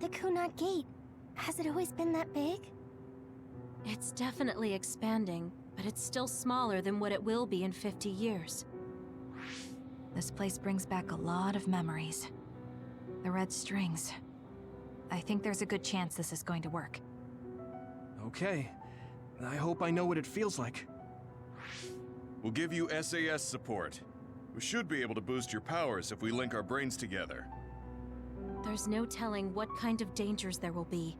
the Kunat Gate? Has it always been that big? It's definitely expanding, but it's still smaller than what it will be in 50 years. This place brings back a lot of memories. The red strings. I think there's a good chance this is going to work. Okay. I hope I know what it feels like. We'll give you SAS support. We should be able to boost your powers if we link our brains together. There's no telling what kind of dangers there will be,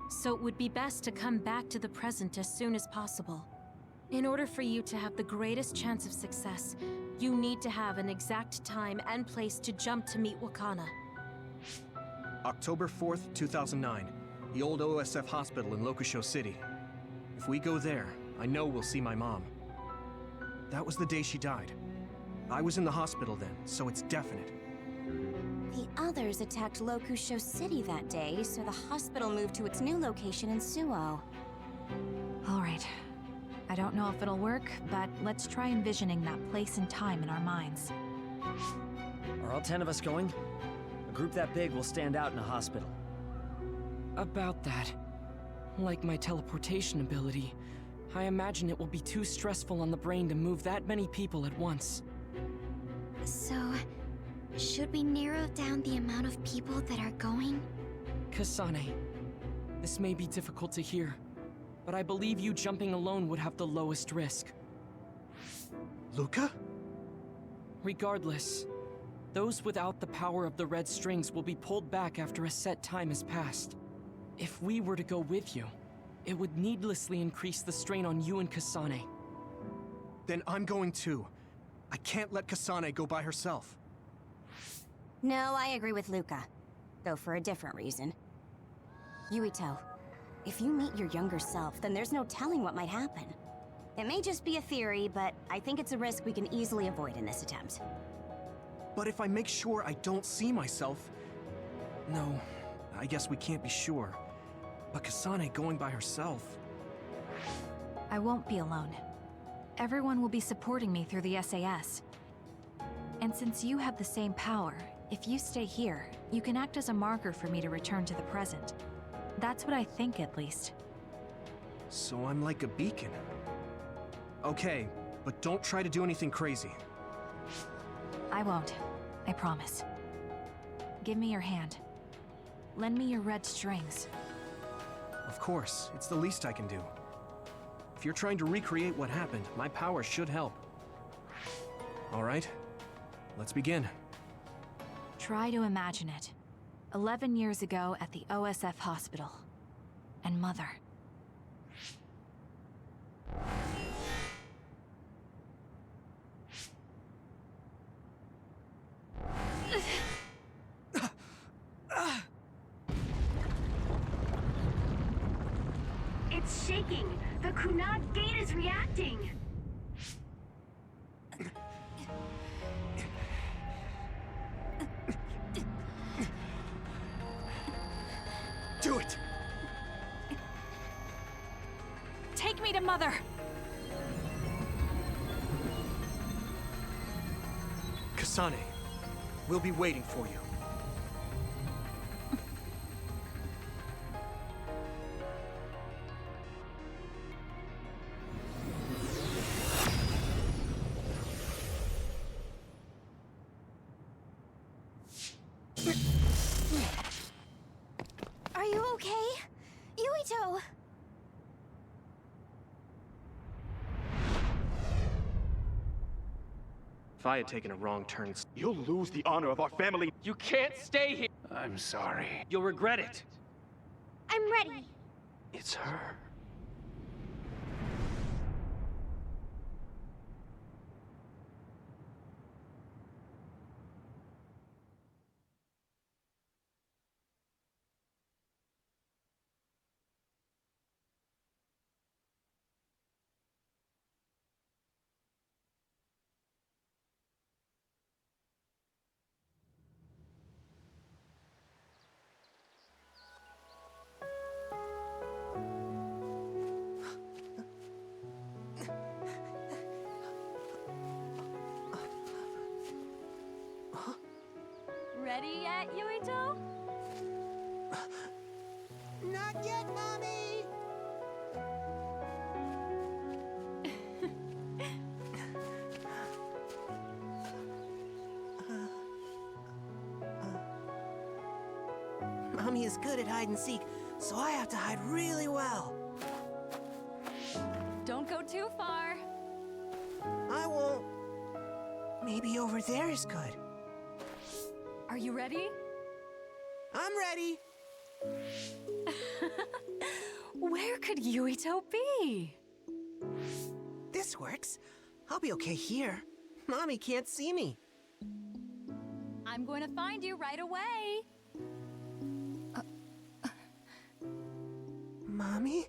so it would be best to come back to the present as soon as possible. In order for you to have the greatest chance of success, you need to have an exact time and place to jump to meet Wakana. October 4th, 2009. The old OSF hospital in Lokusho City. If we go there, I know we'll see my mom. That was the day she died. I was in the hospital then, so it's definite. The others attacked Lokusho City that day, so the hospital moved to its new location in Suo. All right. I don't know if it'll work, but let's try envisioning that place and time in our minds. Are all 10 of us going? A group that big will stand out in a hospital. About that. Like my teleportation ability, I imagine it will be too stressful on the brain to move that many people at once. So, should we narrow down the amount of people that are going? Kasane, this may be difficult to hear, but I believe you jumping alone would have the lowest risk. Luca? Regardless, those without the power of the red strings will be pulled back after a set time has passed. If we were to go with you, it would needlessly increase the strain on you and Kasane. Then I'm going too. I can't let Kasane go by herself. No, I agree with Luca. Though for a different reason. Yuito, if you meet your younger self, then there's no telling what might happen. It may just be a theory, but I think it's a risk we can easily avoid in this attempt. But if I make sure I don't see myself... No, I guess we can't be sure. But Kasane going by herself... I won't be alone. Everyone will be supporting me through the SAS. And since you have the same power, if you stay here, you can act as a marker for me to return to the present. That's what I think, at least. So I'm like a beacon. Okay, but don't try to do anything crazy. I won't. I promise. Give me your hand. Lend me your red strings. Of course, it's the least I can do. If you're trying to recreate what happened, my power should help. All right, let's begin. Try to imagine it. 11 years ago at the OSF hospital. And Mother. It's shaking! The Kunad Gate is reacting! Do it! Take me to Mother! Kasane, we'll be waiting for you. Are you okay? Yuito! If I had taken a wrong turn... You'll lose the honor of our family. You can't stay here! I'm sorry. You'll regret it! I'm ready! It's her. Ready yet, Yuito? Not yet, Mommy! Mommy is good at hide and seek, so I have to hide really well. Don't go too far. I won't. Maybe over there is good. Are you ready? I'm ready. Where could Yuito be? This works. I'll be okay here. Mommy can't see me. I'm going to find you right away. Mommy?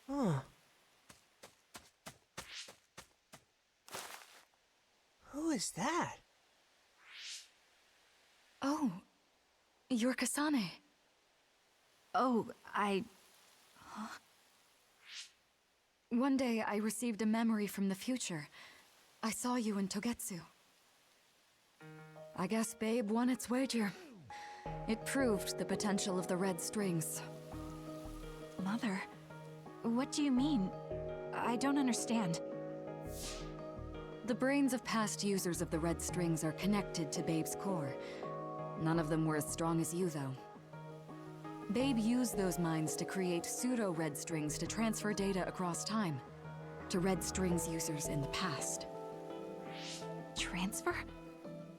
Huh. Who is that? Oh, you're Kasane. Oh, Huh? One day I received a memory from the future. I saw you in Togetsu. I guess Babe won its wager. It proved the potential of the red strings. Mother, what do you mean? I don't understand. The brains of past users of the red strings are connected to Babe's core. None of them were as strong as you, though. Babe used those minds to create pseudo-red strings to transfer data across time to red strings users in the past. Transfer?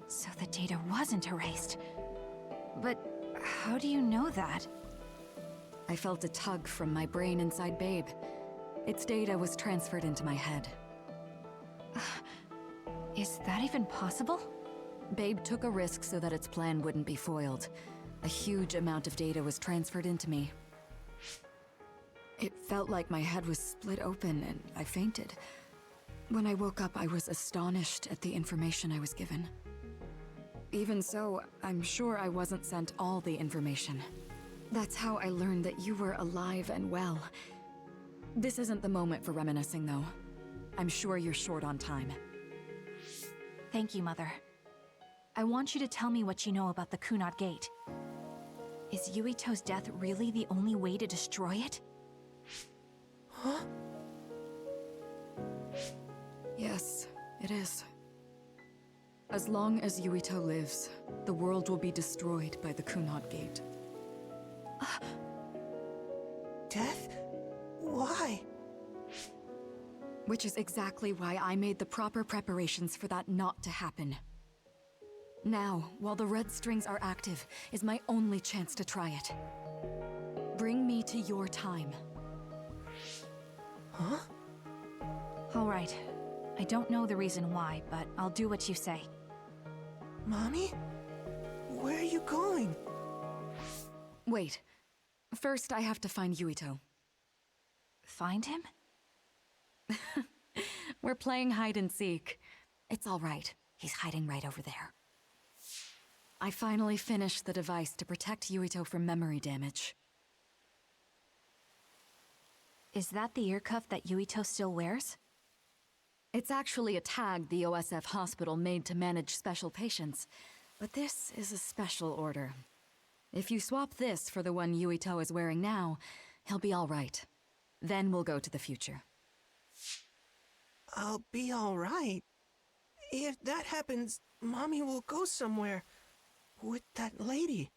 So the data wasn't erased. But how do you know that? I felt a tug from my brain inside Babe. Its data was transferred into my head. Is that even possible? Babe took a risk so that its plan wouldn't be foiled. A huge amount of data was transferred into me. It felt like my head was split open and I fainted. When I woke up, I was astonished at the information I was given. Even so, I'm sure I wasn't sent all the information. That's how I learned that you were alive and well. This isn't the moment for reminiscing, though. I'm sure you're short on time. Thank you, Mother. I want you to tell me what you know about the Kunad Gate. Is Yuito's death really the only way to destroy it? Huh? Yes, it is. As long as Yuito lives, the world will be destroyed by the Kunad Gate. Death? Why? Which is exactly why I made the proper preparations for that not to happen. Now, while the red strings are active, is my only chance to try it. Bring me to your time. Huh? All right. I don't know the reason why, but I'll do what you say. Mommy? Where are you going? Wait. First, I have to find Yuito. Find him? We're playing hide and seek. It's all right. He's hiding right over there. I finally finished the device to protect Yuito from memory damage. Is that the ear cuff that Yuito still wears? It's actually a tag the OSF hospital made to manage special patients, but this is a special order. If you swap this for the one Yuito is wearing now, he'll be all right. Then we'll go to the future. I'll be all right. If that happens, Mommy will go somewhere. With that lady.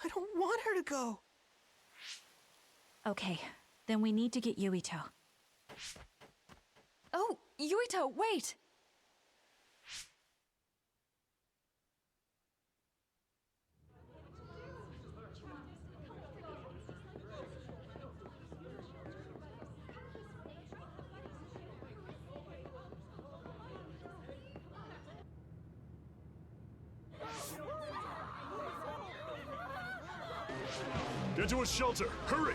I don't want her to go. Okay, then we need to get Yuito. Oh, Yuito, wait! Get to a shelter! Hurry!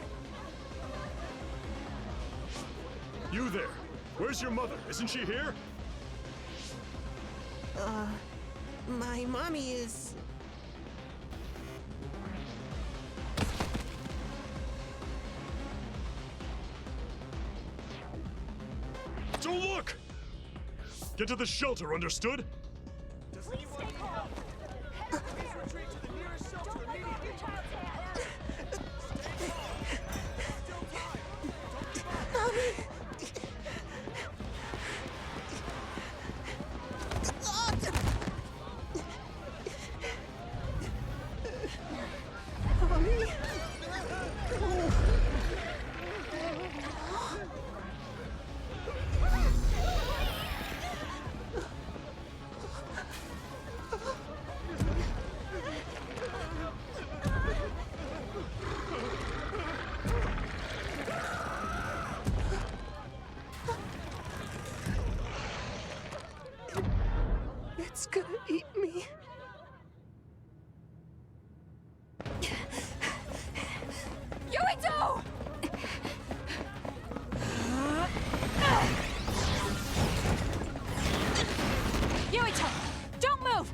You there! Where's your mother? Isn't she here? My mommy is... Don't look! Get to the shelter, understood? Please stay calm. Please retreat to the nearest shelter immediately. Your child's hand. It's gonna eat me. Yuito! Yuito, don't move!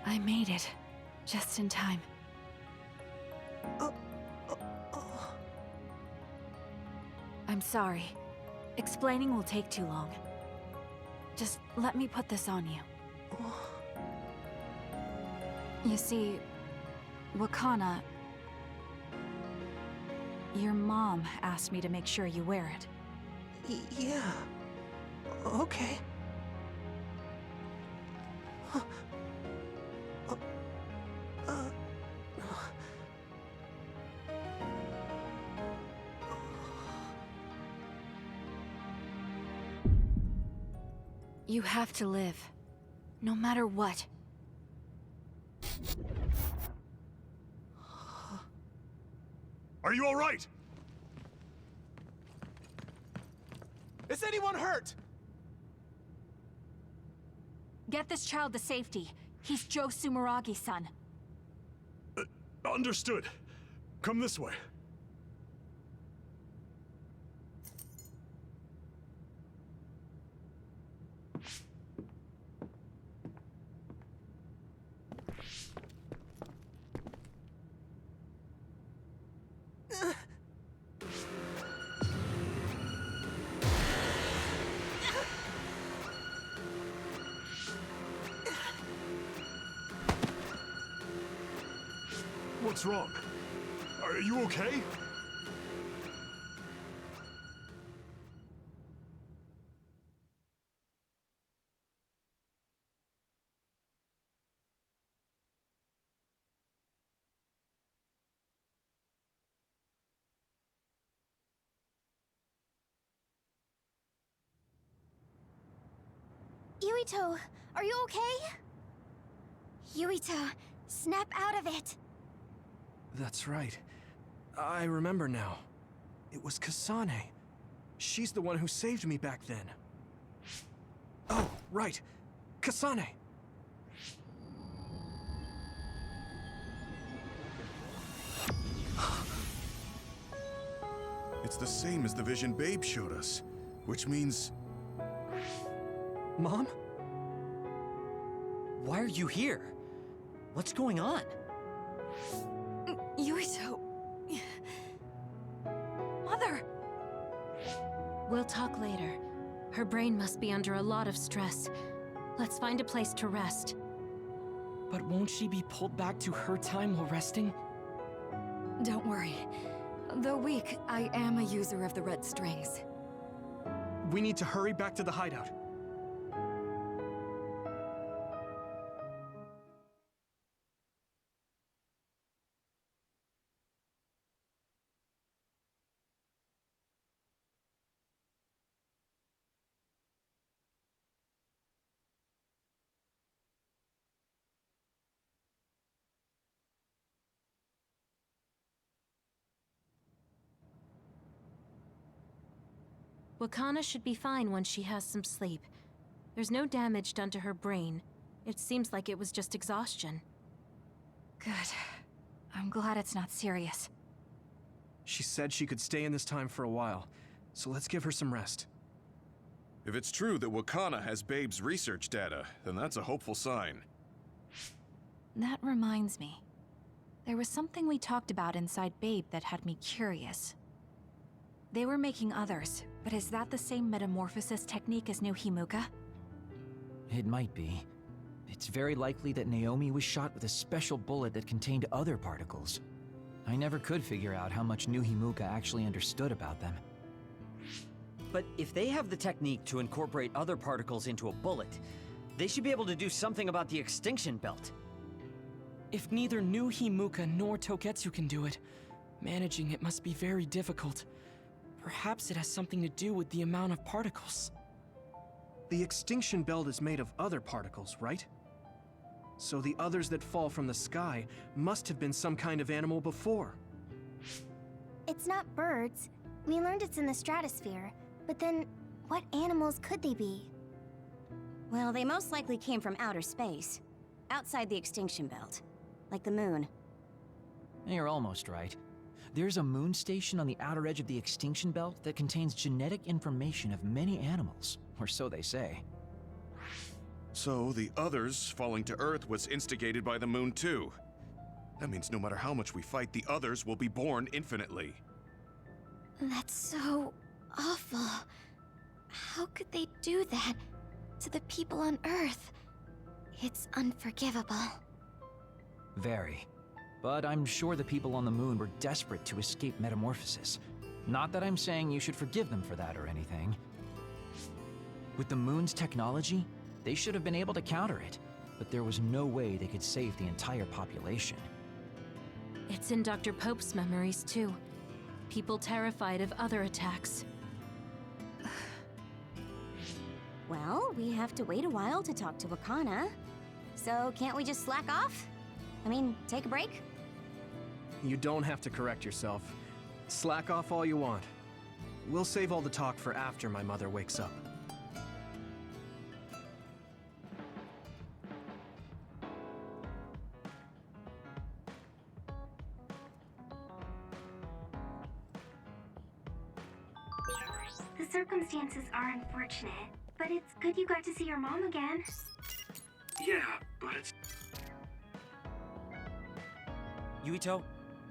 I made it. Just in time. I'm sorry. Explaining will take too long. Just let me put this on you. You see, Wakana... Your mom asked me to make sure you wear it. Yeah. Okay. You have to live. No matter what. Are you alright? Is anyone hurt? Get this child to safety. He's Joe Sumeragi's son. Understood. Come this way. What's wrong? Are you okay? Yuito, are you okay? Yuito, snap out of it. That's right. I remember now. It was Kasane. She's the one who saved me back then. Oh, right. Kasane! It's the same as the vision Babe showed us, which means... Mom? Why are you here? What's going on? Yuito... Mother! We'll talk later. Her brain must be under a lot of stress. Let's find a place to rest. But won't she be pulled back to her time while resting? Don't worry. Though weak, I am a user of the red strings. We need to hurry back to the hideout. Wakana should be fine when she has some sleep. There's no damage done to her brain. It seems like it was just exhaustion. Good. I'm glad it's not serious. She said she could stay in this time for a while, so let's give her some rest. If it's true that Wakana has Babe's research data, then that's a hopeful sign. That reminds me. There was something we talked about inside Babe that had me curious. They were making others, but is that the same metamorphosis technique as New Himuka? It might be. It's very likely that Naomi was shot with a special bullet that contained other particles. I never could figure out how much New Himuka actually understood about them. But if they have the technique to incorporate other particles into a bullet, they should be able to do something about the extinction belt. If neither New Himuka nor Toketsu can do it, managing it must be very difficult. Perhaps it has something to do with the amount of particles. The extinction belt is made of other particles, right? So the others that fall from the sky must have been some kind of animal before. It's not birds. We learned it's in the stratosphere. But then, what animals could they be? Well, they most likely came from outer space, outside the extinction belt, like the moon. You're almost right. There's a moon station on the outer edge of the extinction belt that contains genetic information of many animals, or so they say. So the others falling to Earth was instigated by the moon too. That means no matter how much we fight, the others will be born infinitely. That's so awful. How could they do that to the people on Earth? It's unforgivable. Very. But I'm sure the people on the moon were desperate to escape metamorphosis. Not that I'm saying you should forgive them for that or anything. With the moon's technology, they should have been able to counter it, but there was no way they could save the entire population. It's in Dr. Pope's memories, too. People terrified of other attacks. Well, we have to wait a while to talk to Wakana. So can't we just slack off? I mean, take a break? You don't have to correct yourself. Slack off all you want. We'll save all the talk for after my mother wakes up. The circumstances are unfortunate, but it's good you got to see your mom again. Yeah, but it's... Yuito,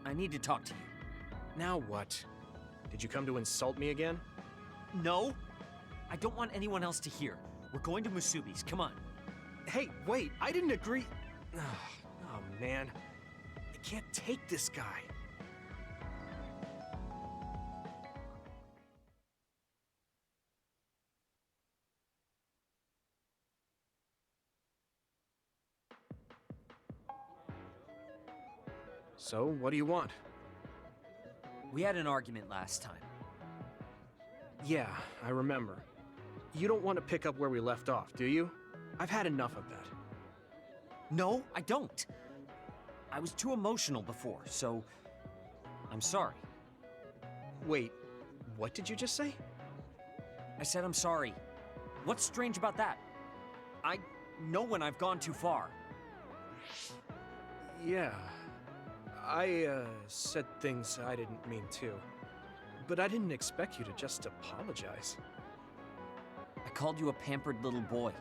I need to talk to you. Now what? Did you come to insult me again? No, I don't want anyone else to hear. We're going to Musubi's, come on. Hey, wait, I didn't agree. Oh, man. I can't take this guy. So, what do you want? We had an argument last time. Yeah, I remember. You don't want to pick up where we left off, do you? I've had enough of that. No, I don't. I was too emotional before, so I'm sorry. Wait, what did you just say? I said I'm sorry. What's strange about that? I know when I've gone too far. Yeah. I said things I didn't mean to. But I didn't expect you to just apologize. I called you a pampered little boy.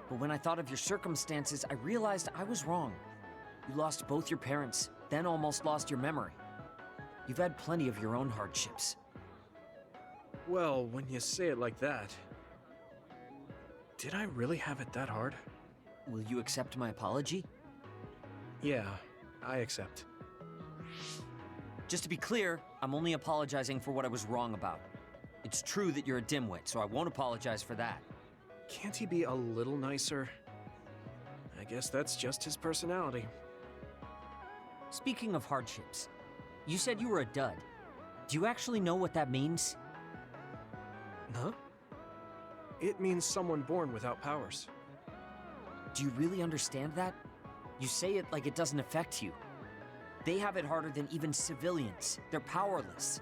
But when I thought of your circumstances, I realized I was wrong. You lost both your parents, then almost lost your memory. You've had plenty of your own hardships. Well, when you say it like that... Did I really have it that hard? Will you accept my apology? Yeah, I accept. Just to be clear, I'm only apologizing for what I was wrong about. It's true that you're a dimwit, so I won't apologize for that. Can't he be a little nicer? I guess that's just his personality. Speaking of hardships, you said you were a dud. Do you actually know what that means? Huh? It means someone born without powers. Do you really understand that? You say it like it doesn't affect you. They have it harder than even civilians. They're powerless.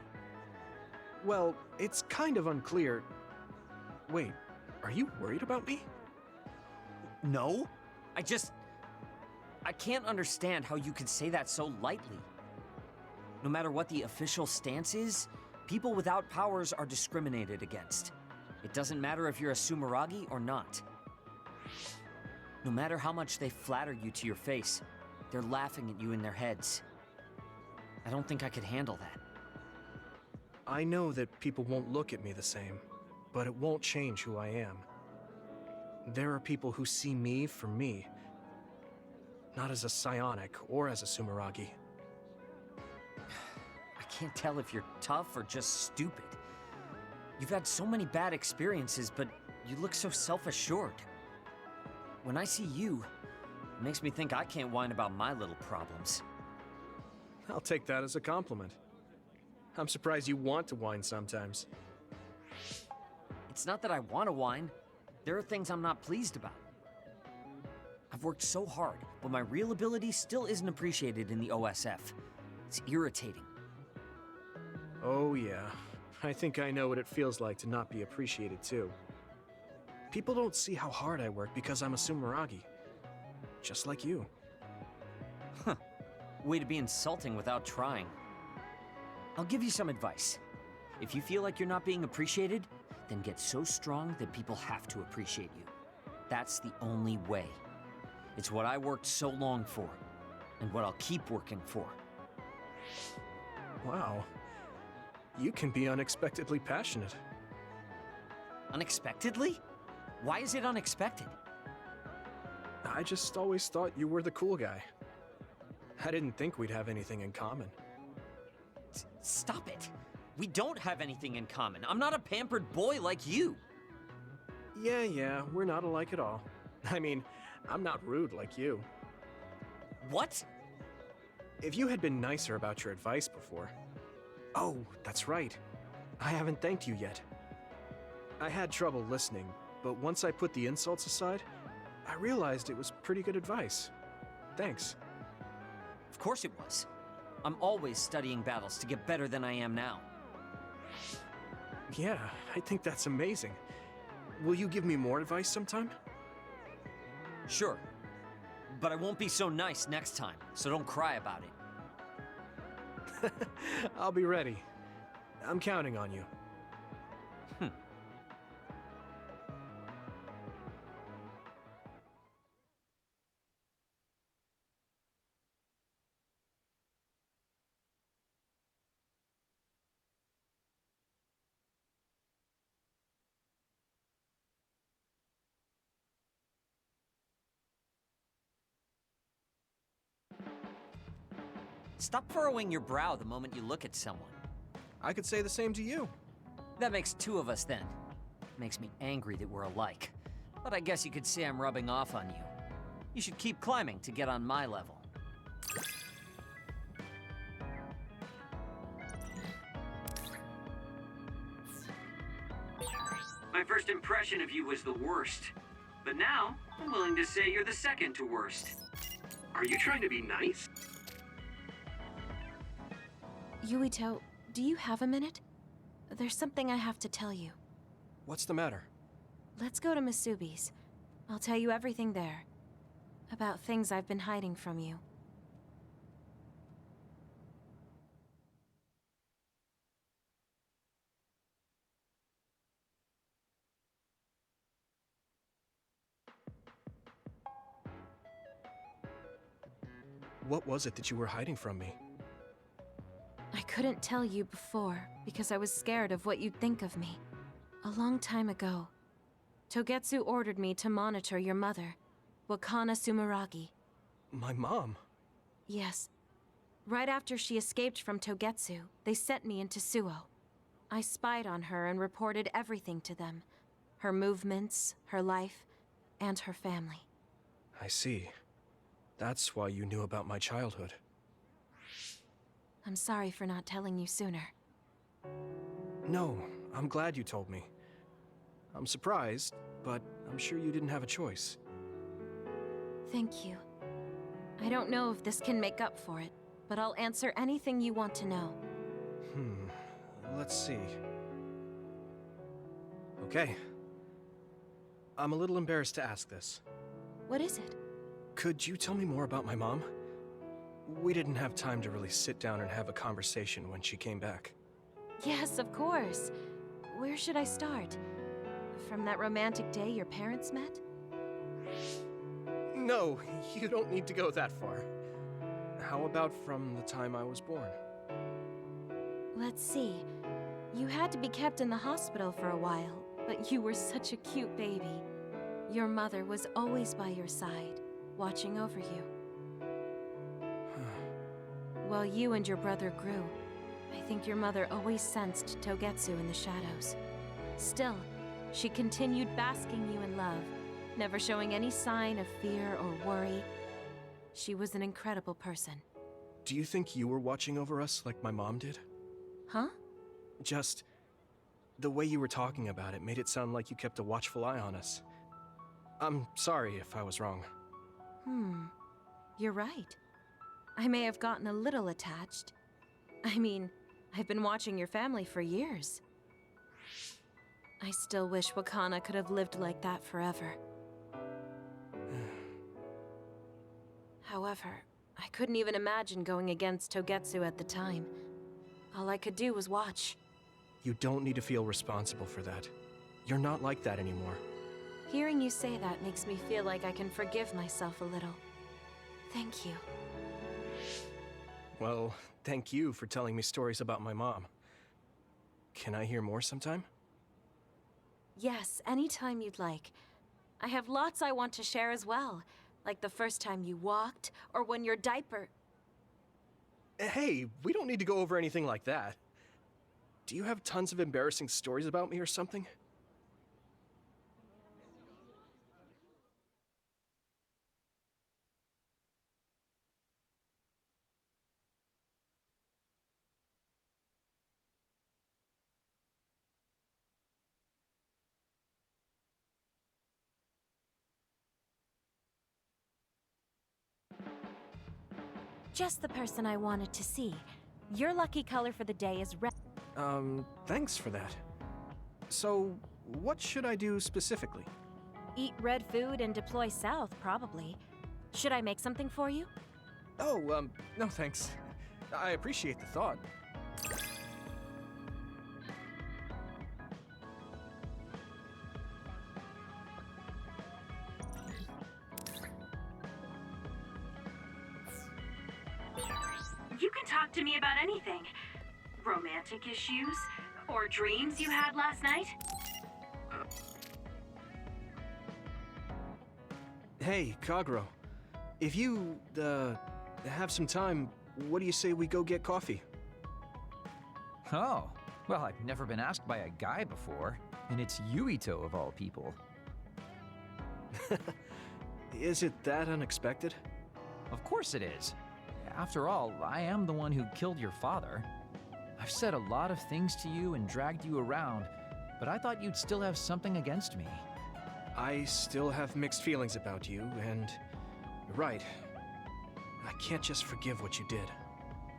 Well, it's kind of unclear. Wait, are you worried about me? No? I can't understand how you could say that so lightly. No matter what the official stance is, people without powers are discriminated against. It doesn't matter if you're a Sumeragi or not. No matter how much they flatter you to your face, they're laughing at you in their heads. I don't think I could handle that. I know that people won't look at me the same, but it won't change who I am. There are people who see me for me, not as a psionic or as a Sumeragi. I can't tell if you're tough or just stupid. You've had so many bad experiences, but you look so self-assured. When I see you, it makes me think I can't whine about my little problems. I'll take that as a compliment. I'm surprised you want to whine sometimes. It's not that I want to whine. There are things I'm not pleased about. I've worked so hard, but my real ability still isn't appreciated in the OSF. It's irritating. Oh yeah, I think I know what it feels like to not be appreciated too. People don't see how hard I work because I'm a Sumeragi. Just like you. Huh. Way to be insulting without trying. I'll give you some advice. If you feel like you're not being appreciated, then get so strong that people have to appreciate you. That's the only way. It's what I worked so long for, and what I'll keep working for. Wow. You can be unexpectedly passionate. Unexpectedly? Why is it unexpected? I just always thought you were the cool guy. I didn't think we'd have anything in common. Stop it. We don't have anything in common. I'm not a pampered boy like you. Yeah, we're not alike at all. I mean, I'm not rude like you. What? If you had been nicer about your advice before... Oh, that's right. I haven't thanked you yet. I had trouble listening, but once I put the insults aside, I realized it was pretty good advice. Thanks. Of course it was. I'm always studying battles to get better than I am now. Yeah, I think that's amazing. Will you give me more advice sometime? Sure. But I won't be so nice next time, so don't cry about it. I'll be ready. I'm counting on you. Stop furrowing your brow the moment you look at someone. I could say the same to you. That makes two of us then. Makes me angry that we're alike. But I guess you could say I'm rubbing off on you. You should keep climbing to get on my level. My first impression of you was the worst. But now, I'm willing to say you're the second to worst. Are you trying to be nice? Yuito, do you have a minute? There's something I have to tell you. What's the matter? Let's go to Masubi's. I'll tell you everything there. About things I've been hiding from you. What was it that you were hiding from me? I couldn't tell you before because I was scared of what you'd think of me. A long time ago, Togetsu ordered me to monitor your mother, Wakana Sumeragi. My mom? Yes. Right after she escaped from Togetsu, they sent me into Suo. I spied on her and reported everything to them. Her movements, her life, and her family. I see. That's why you knew about my childhood. I'm sorry for not telling you sooner. No, I'm glad you told me. I'm surprised, but I'm sure you didn't have a choice. Thank you. I don't know if this can make up for it, but I'll answer anything you want to know. Let's see. Okay. I'm a little embarrassed to ask this. What is it? Could you tell me more about my mom? We didn't have time to really sit down and have a conversation when she came back. Yes, of course. Where should I start? From that romantic day your parents met? No, you don't need to go that far. How about from the time I was born? Let's see. You had to be kept in the hospital for a while, but you were such a cute baby. Your mother was always by your side, watching over you. While you and your brother grew, I think your mother always sensed Togetsu in the shadows. Still, she continued basking you in love, never showing any sign of fear or worry. She was an incredible person. Do you think you were watching over us like my mom did? Huh? Just the way you were talking about it made it sound like you kept a watchful eye on us. I'm sorry if I was wrong. You're right. I may have gotten a little attached. I mean, I've been watching your family for years. I still wish Wakana could have lived like that forever. However, I couldn't even imagine going against Togetsu at the time. All I could do was watch. You don't need to feel responsible for that. You're not like that anymore. Hearing you say that makes me feel like I can forgive myself a little. Thank you. Well, thank you for telling me stories about my mom. Can I hear more sometime? Yes, anytime you'd like. I have lots I want to share as well, like the first time you walked, or when your diaper... Hey, we don't need to go over anything like that. Do you have tons of embarrassing stories about me or something? Just the person I wanted to see. Your lucky color for the day is red. Thanks for that. So, what should I do specifically? Eat red food and deploy south, probably. Should I make something for you? Oh, no thanks. I appreciate the thought. You can talk to me about anything. Romantic issues? Or dreams you had last night? Hey, Kagero. If you, have some time, what do you say we go get coffee? Oh, well, I've never been asked by a guy before, and it's Yuito of all people. Is it that unexpected? Of course it is. After all, I am the one who killed your father. I've said a lot of things to you and dragged you around, but I thought you'd still have something against me. I still have mixed feelings about you, and you're right. I can't just forgive what you did.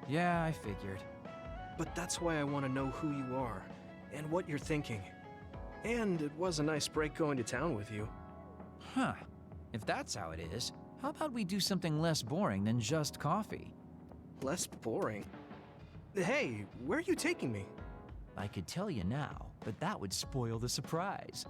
Yeah, I figured. But that's why I want to know who you are, and what you're thinking. And it was a nice break going to town with you. Huh. If that's how it is, how about we do something less boring than just coffee? Less boring? Hey, where are you taking me? I could tell you now, but that would spoil the surprise.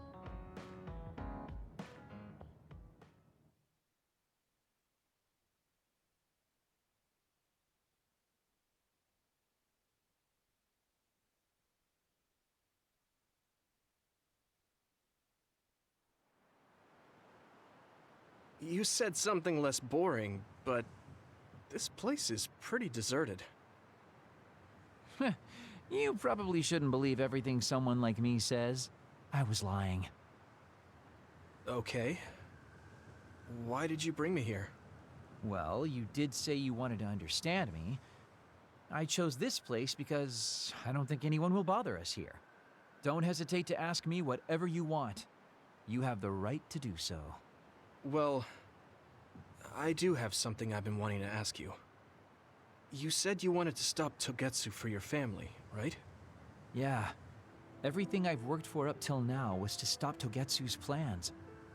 You said something less boring, but this place is pretty deserted. You probably shouldn't believe everything someone like me says. I was lying. Okay. Why did you bring me here? Well, you did say you wanted to understand me. I chose this place because I don't think anyone will bother us here. Don't hesitate to ask me whatever you want. You have the right to do so. Well, I do have something I've been wanting to ask you. You said you wanted to stop Togetsu for your family, right? Yeah. Everything I've worked for up till now was to stop Togetsu's plans.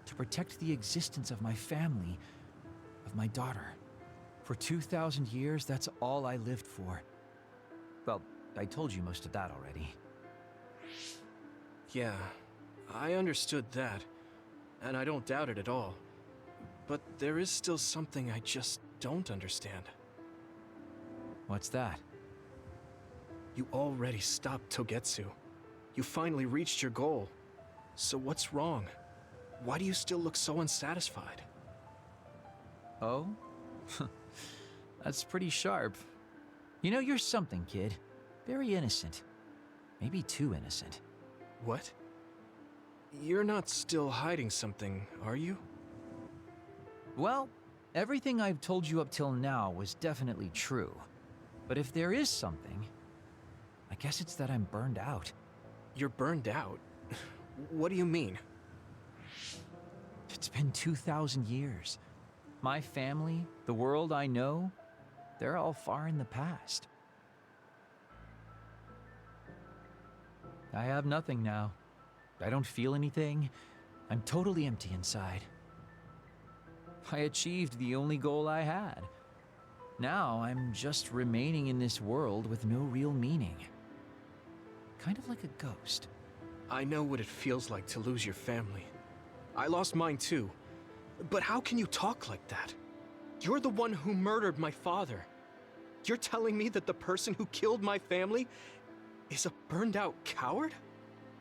to protect the existence of my family, of my daughter. For 2,000 years, that's all I lived for. Well, I told you most of that already. Yeah, I understood that, and I don't doubt it at all. But there is still something I just don't understand. What's that? You already stopped Togetsu. You finally reached your goal. So what's wrong? Why do you still look so unsatisfied? Oh? That's pretty sharp. You know, you're something, kid. Very innocent. Maybe too innocent. What? You're not still hiding something, are you? Well, everything I've told you up till now was definitely true. But if there is something, I guess it's that I'm burned out. You're burned out? What do you mean? It's been 2,000 years. My family, the world I know, they're all far in the past. I have nothing now. I don't feel anything. I'm totally empty inside. I achieved the only goal I had. Now I'm just remaining in this world with no real meaning. Kind of like a ghost. I know what it feels like to lose your family. I lost mine too. But how can you talk like that? You're the one who murdered my father. You're telling me that the person who killed my family is a burned out coward?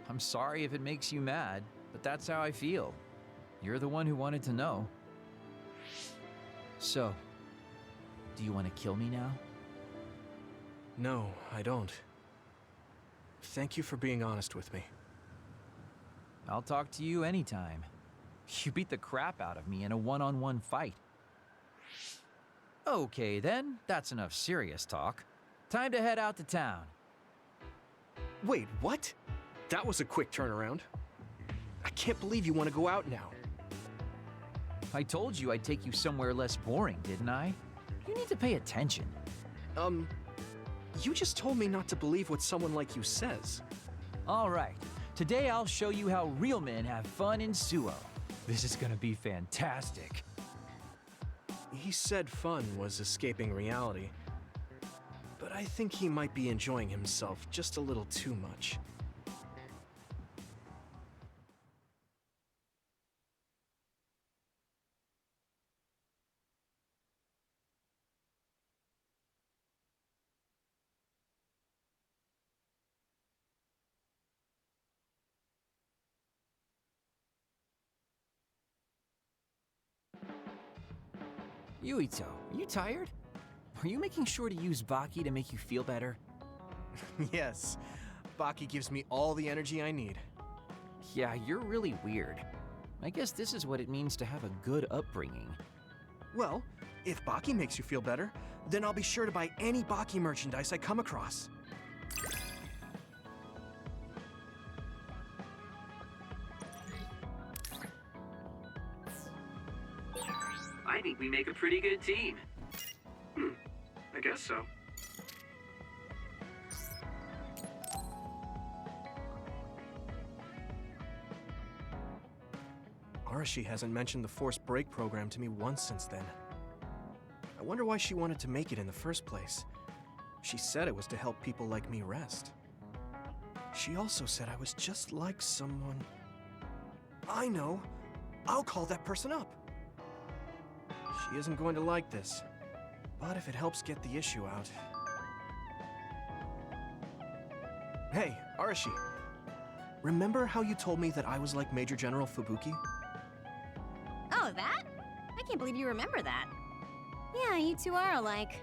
I'm sorry if it makes you mad, but that's how I feel. You're the one who wanted to know. So, do you want to kill me now? No, I don't. Thank you for being honest with me. I'll talk to you anytime. You beat the crap out of me in a one-on-one fight. Okay then, that's enough serious talk. Time to head out to town. Wait, what? That was a quick turnaround. I can't believe you want to go out now. I told you I'd take you somewhere less boring, didn't I? You need to pay attention. You just told me not to believe what someone like you says. All right, today I'll show you how real men have fun in Suo. This is gonna be fantastic. He said fun was escaping reality. But I think he might be enjoying himself just a little too much. Yuito, are you tired? Are you making sure to use Baki to make you feel better? Yes, Baki gives me all the energy I need. Yeah, you're really weird. I guess this is what it means to have a good upbringing. Well, if Baki makes you feel better, then I'll be sure to buy any Baki merchandise I come across. I think we make a pretty good team. I guess so. Arashi hasn't mentioned the forced break program to me once since then. I wonder why she wanted to make it in the first place. She said it was to help people like me rest. She also said I was just like someone... I know! I'll call that person up! She isn't going to like this, but if it helps get the issue out... Hey, Arashi! Remember how you told me that I was like Major General Fubuki? Oh, that? I can't believe you remember that. Yeah, you two are alike.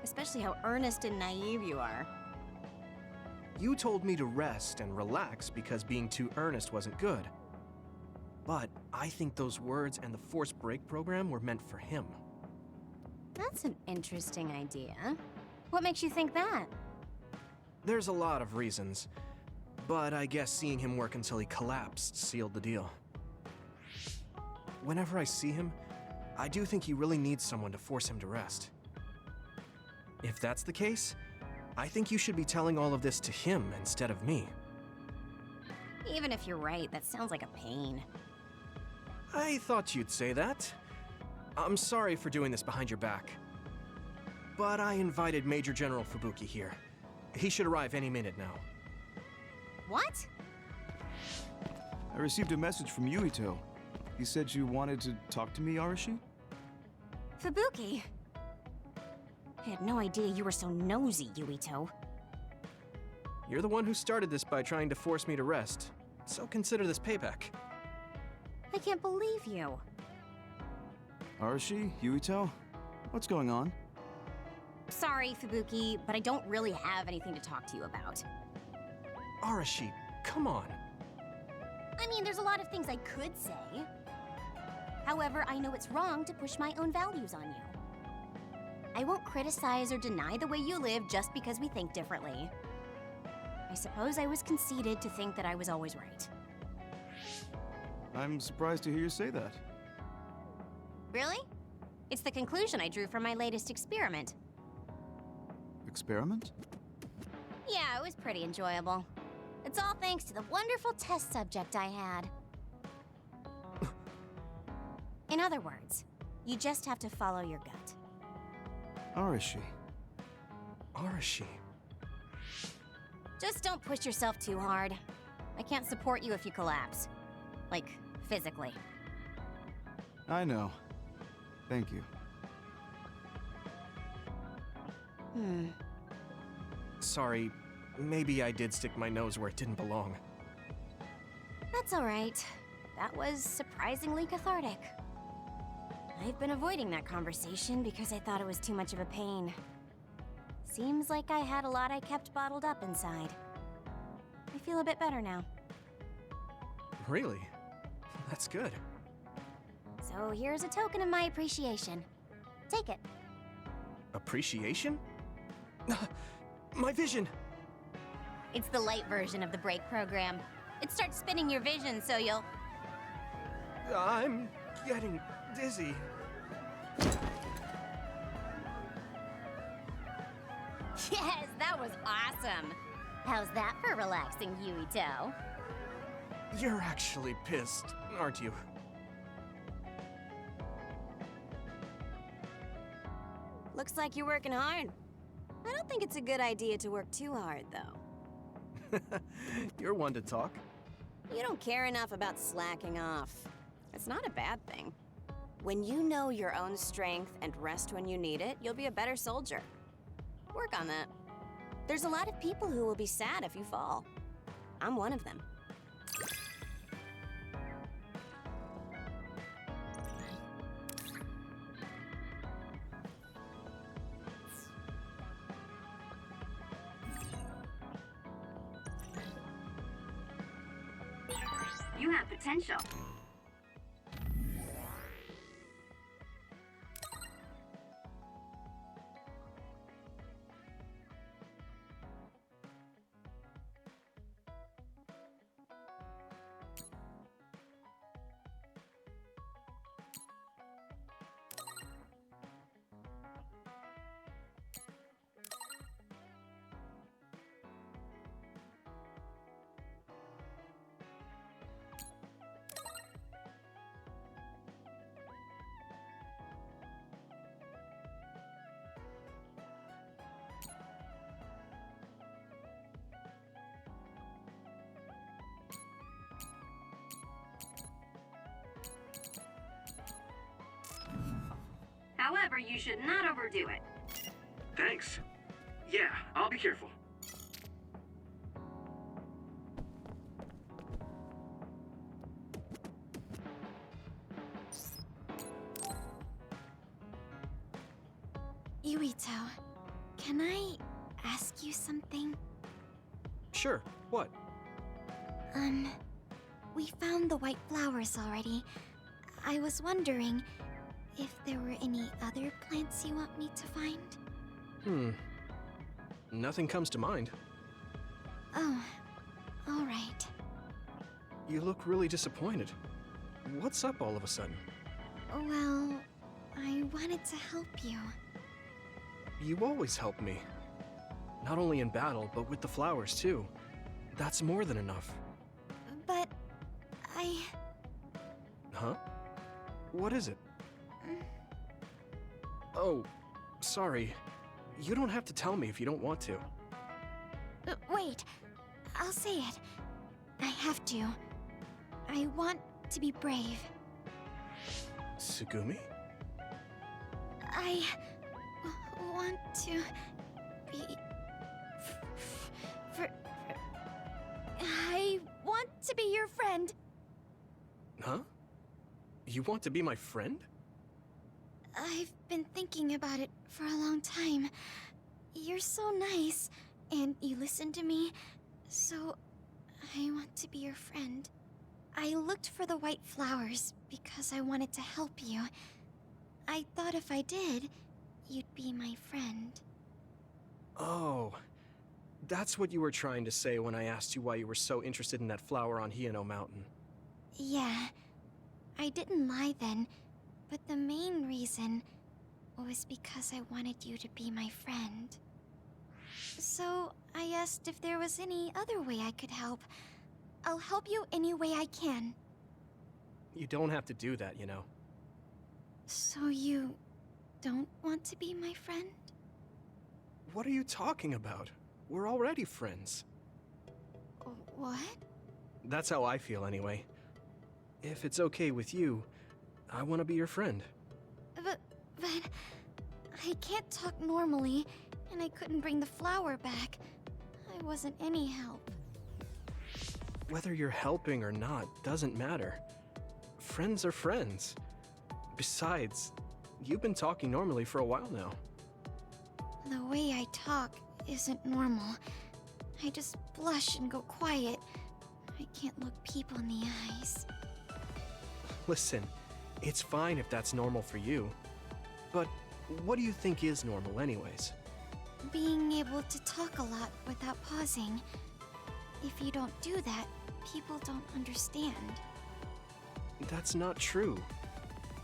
Especially how earnest and naive you are. You told me to rest and relax because being too earnest wasn't good. But I think those words and the forced break program were meant for him. That's an interesting idea. What makes you think that? There's a lot of reasons, but I guess seeing him work until he collapsed sealed the deal. Whenever I see him, I do think he really needs someone to force him to rest. If that's the case, I think you should be telling all of this to him instead of me. Even if you're right, that sounds like a pain. I thought you'd say that. I'm sorry for doing this behind your back. But I invited Major General Fubuki here. He should arrive any minute now. What? I received a message from Yuito. He said you wanted to talk to me, Arashi? Fubuki? I had no idea you were so nosy, Yuito. You're the one who started this by trying to force me to rest, so consider this payback. I can't believe you. Arashi? Yuito? What's going on? Sorry, Fubuki, but I don't really have anything to talk to you about. Arashi, come on. I mean, there's a lot of things I could say. However, I know it's wrong to push my own values on you. I won't criticize or deny the way you live just because we think differently. I suppose I was conceited to think that I was always right. I'm surprised to hear you say that. Really? It's the conclusion I drew from my latest experiment. Experiment? Yeah, it was pretty enjoyable. It's all thanks to the wonderful test subject I had. In other words, you just have to follow your gut. Arashi. Arashi. Just don't push yourself too hard. I can't support you if you collapse. Like, physically. I know. Thank you. Sorry, maybe I did stick my nose where it didn't belong. That's all right. That was surprisingly cathartic. I've been avoiding that conversation because I thought it was too much of a pain. Seems like I had a lot I kept bottled up inside. I feel a bit better now. Really? That's good. So here's a token of my appreciation. Take it. Appreciation? My vision! It's the light version of the break program. It starts spinning your vision so you'll... I'm getting dizzy. Yes, that was awesome. How's that for relaxing, Yuito? You're actually pissed, aren't you? Looks like you're working hard. I don't think it's a good idea to work too hard, though. You're one to talk. You don't care enough about slacking off. It's not a bad thing. When you know your own strength and rest when you need it, you'll be a better soldier. Work on that. There's a lot of people who will be sad if you fall. I'm one of them. You have potential. However, you should not overdo it. Thanks. Yeah, I'll be careful. Yuito, can I ask you something? Sure, what? We found the white flowers already. I was wondering if there were any other plants you want me to find? Nothing comes to mind. Oh, all right. You look really disappointed. What's up all of a sudden? Well, I wanted to help you. You always help me. Not only in battle, but with the flowers too. That's more than enough. But Huh? What is it? Oh, sorry. You don't have to tell me if you don't want to. Wait, I'll say it. I have to. I want to be brave. Tsugumi? I want to be... I want to be your friend. Huh? You want to be my friend? I've been thinking about it for a long time. You're so nice, and you listen to me, so I want to be your friend. I looked for the white flowers because I wanted to help you. I thought if I did, you'd be my friend. Oh, that's what you were trying to say when I asked you why you were so interested in that flower on Hiyano Mountain. Yeah, I didn't lie then, but the main reason was because I wanted you to be my friend. So I asked if there was any other way I could help. I'll help you any way I can. You don't have to do that, you know. So you don't want to be my friend? What are you talking about? We're already friends. What? That's how I feel anyway. If it's okay with you, I want to be your friend. But I can't talk normally, and I couldn't bring the flower back. I wasn't any help. Whether you're helping or not doesn't matter. Friends are friends. Besides, you've been talking normally for a while now. The way I talk isn't normal. I just blush and go quiet. I can't look people in the eyes. Listen, it's fine if that's normal for you. But what do you think is normal anyways? Being able to talk a lot without pausing. If you don't do that, people don't understand. That's not true.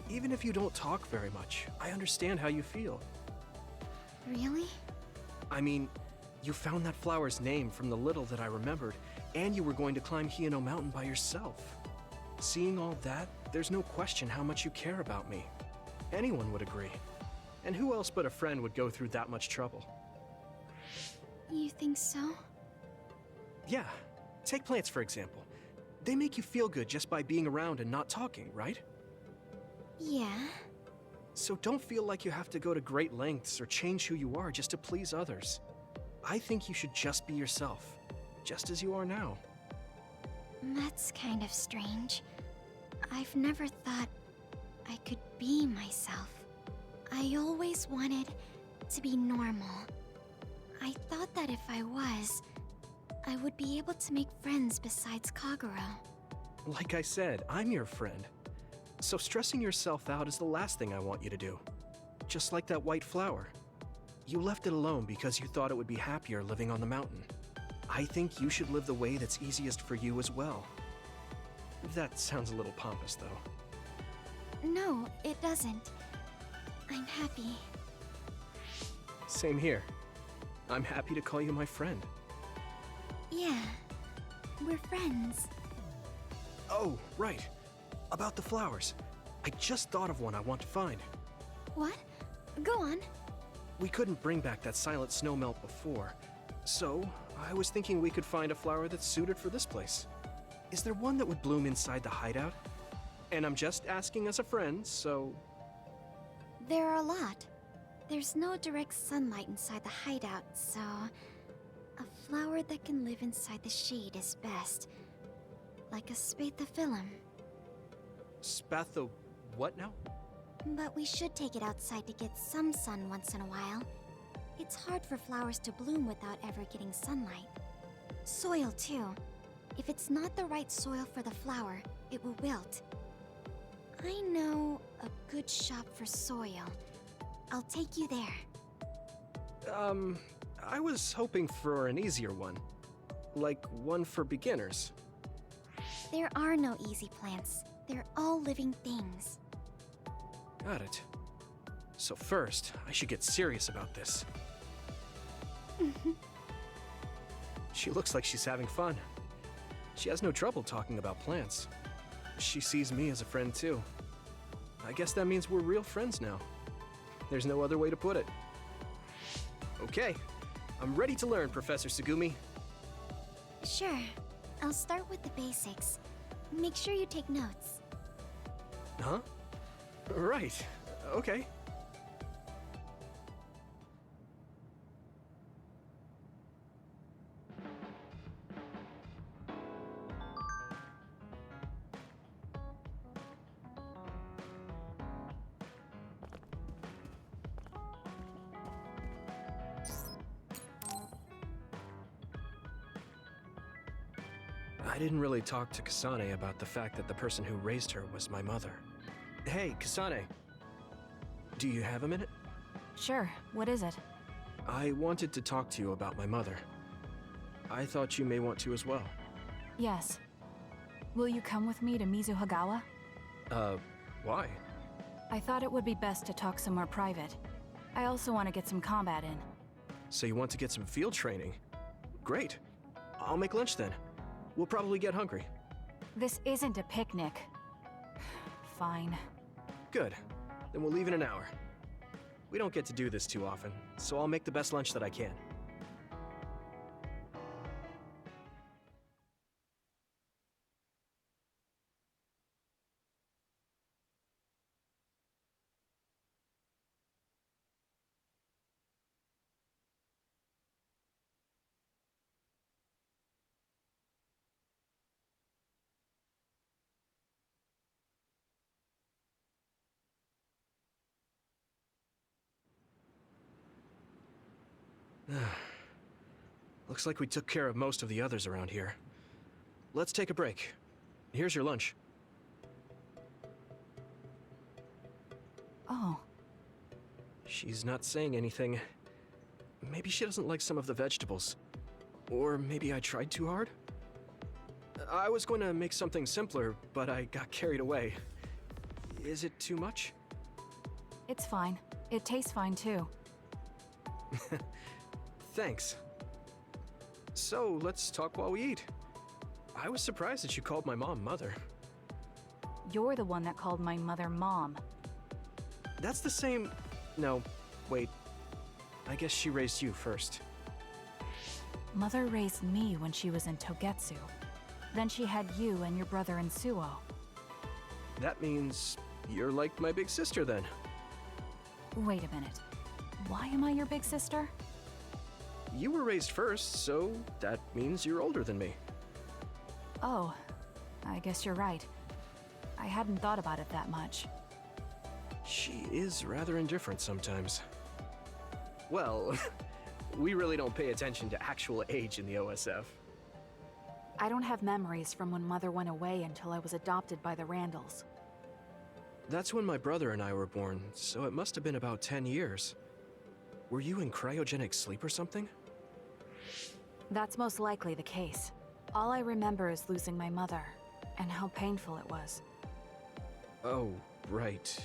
Even if you don't talk very much, I understand how you feel. Really? I mean, you found that flower's name from the little that I remembered, and you were going to climb Hiyano Mountain by yourself. Seeing all that, there's no question how much you care about me. Anyone would agree. And who else but a friend would go through that much trouble? You think so? Yeah. Take plants, for example. They make you feel good just by being around and not talking, right? Yeah. So don't feel like you have to go to great lengths or change who you are just to please others. I think you should just be yourself, just as you are now. That's kind of strange. I've never thought I could be myself. I always wanted to be normal. I thought that if I was, I would be able to make friends besides Kagura. Like I said, I'm your friend. So stressing yourself out is the last thing I want you to do. Just like that white flower. You left it alone because you thought it would be happier living on the mountain. I think you should live the way that's easiest for you as well. That sounds a little pompous, though. No, it doesn't. I'm happy. Same here. I'm happy to call you my friend. Yeah, we're friends. Oh, right. About the flowers. I just thought of one I want to find. What? Go on. We couldn't bring back that silent snowmelt before, so I was thinking we could find a flower that's suited for this place. Is there one that would bloom inside the hideout? And I'm just asking as a friend, so... There are a lot. There's no direct sunlight inside the hideout, so... A flower that can live inside the shade is best. Like a spathiphyllum. Spatho... what now? But we should take it outside to get some sun once in a while. It's hard for flowers to bloom without ever getting sunlight. Soil, too. If it's not the right soil for the flower, it will wilt. I know a good shop for soil. I'll take you there. I was hoping for an easier one. Like one for beginners. There are no easy plants. They're all living things. Got it. So first, I should get serious about this. She looks like she's having fun. She has no trouble talking about plants. She sees me as a friend too. I guess that means we're real friends now. There's no other way to put it. Okay, I'm ready to learn, Professor Sugumi. Sure. I'll start with the basics. Make sure you take notes. Huh? Right. Okay. I didn't really talk to Kasane about the fact that the person who raised her was my mother. Hey, Kasane. Do you have a minute? Sure, what is it? I wanted to talk to you about my mother. I thought you may want to as well. Yes. Will you come with me to Mizuhagawa? Why? I thought it would be best to talk somewhere private. I also want to get some combat in. So you want to get some field training? Great. I'll make lunch then. We'll probably get hungry. This isn't a picnic. Fine. Good. Then we'll leave in an hour. We don't get to do this too often, so I'll make the best lunch that I can. Looks like we took care of most of the others around here. Let's take a break. Here's your lunch. Oh. She's not saying anything. Maybe she doesn't like some of the vegetables. Or maybe I tried too hard? I was going to make something simpler, but I got carried away. Is it too much? It's fine. It tastes fine too. Thanks. So, let's talk while we eat. I was surprised that you called my mom Mother. You're the one that called my mother Mom. That's the same... No, wait. I guess she raised you first. Mother raised me when she was in Togetsu. Then she had you and your brother in Suo. That means you're like my big sister then. Wait a minute. Why am I your big sister? You were raised first, so that means you're older than me. Oh, I guess you're right. I hadn't thought about it that much. She is rather indifferent sometimes. Well, we really don't pay attention to actual age in the OSF. I don't have memories from when Mother went away until I was adopted by the Randalls. That's when my brother and I were born, so it must have been about 10 years. Were you in cryogenic sleep or something? That's most likely the case. All I remember is losing my mother, and how painful it was. Oh, right.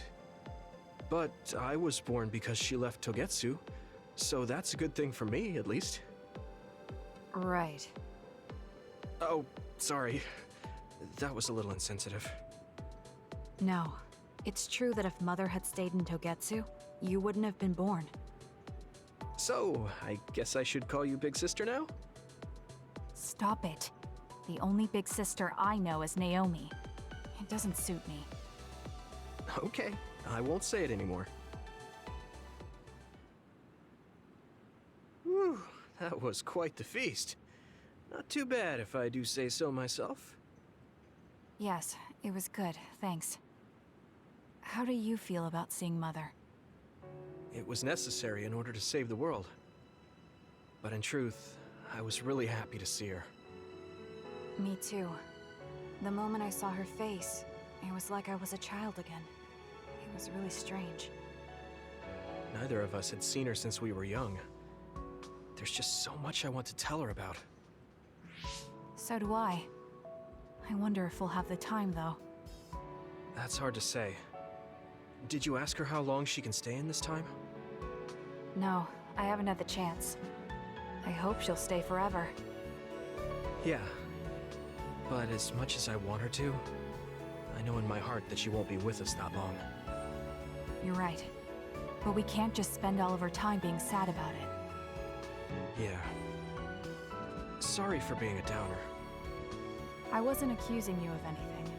But I was born because she left Togetsu, so that's a good thing for me, at least. Right. Oh, sorry. That was a little insensitive. No. It's true that if Mother had stayed in Togetsu, you wouldn't have been born. So, I guess I should call you Big Sister now? Stop it. The only big sister I know is Naomi. It doesn't suit me. Okay, I won't say it anymore. Whew, that was quite the feast. Not too bad if I do say so myself. Yes, it was good, thanks. How do you feel about seeing Mother? It was necessary in order to save the world. But in truth, I was really happy to see her. Me too. The moment I saw her face, it was like I was a child again. It was really strange. Neither of us had seen her since we were young. There's just so much I want to tell her about. So do I. I wonder if we'll have the time, though. That's hard to say. Did you ask her how long she can stay in this time? No, I haven't had the chance. I hope she'll stay forever. Yeah. But as much as I want her to, I know in my heart that she won't be with us that long. You're right. But we can't just spend all of our time being sad about it. Yeah. Sorry for being a downer. I wasn't accusing you of anything.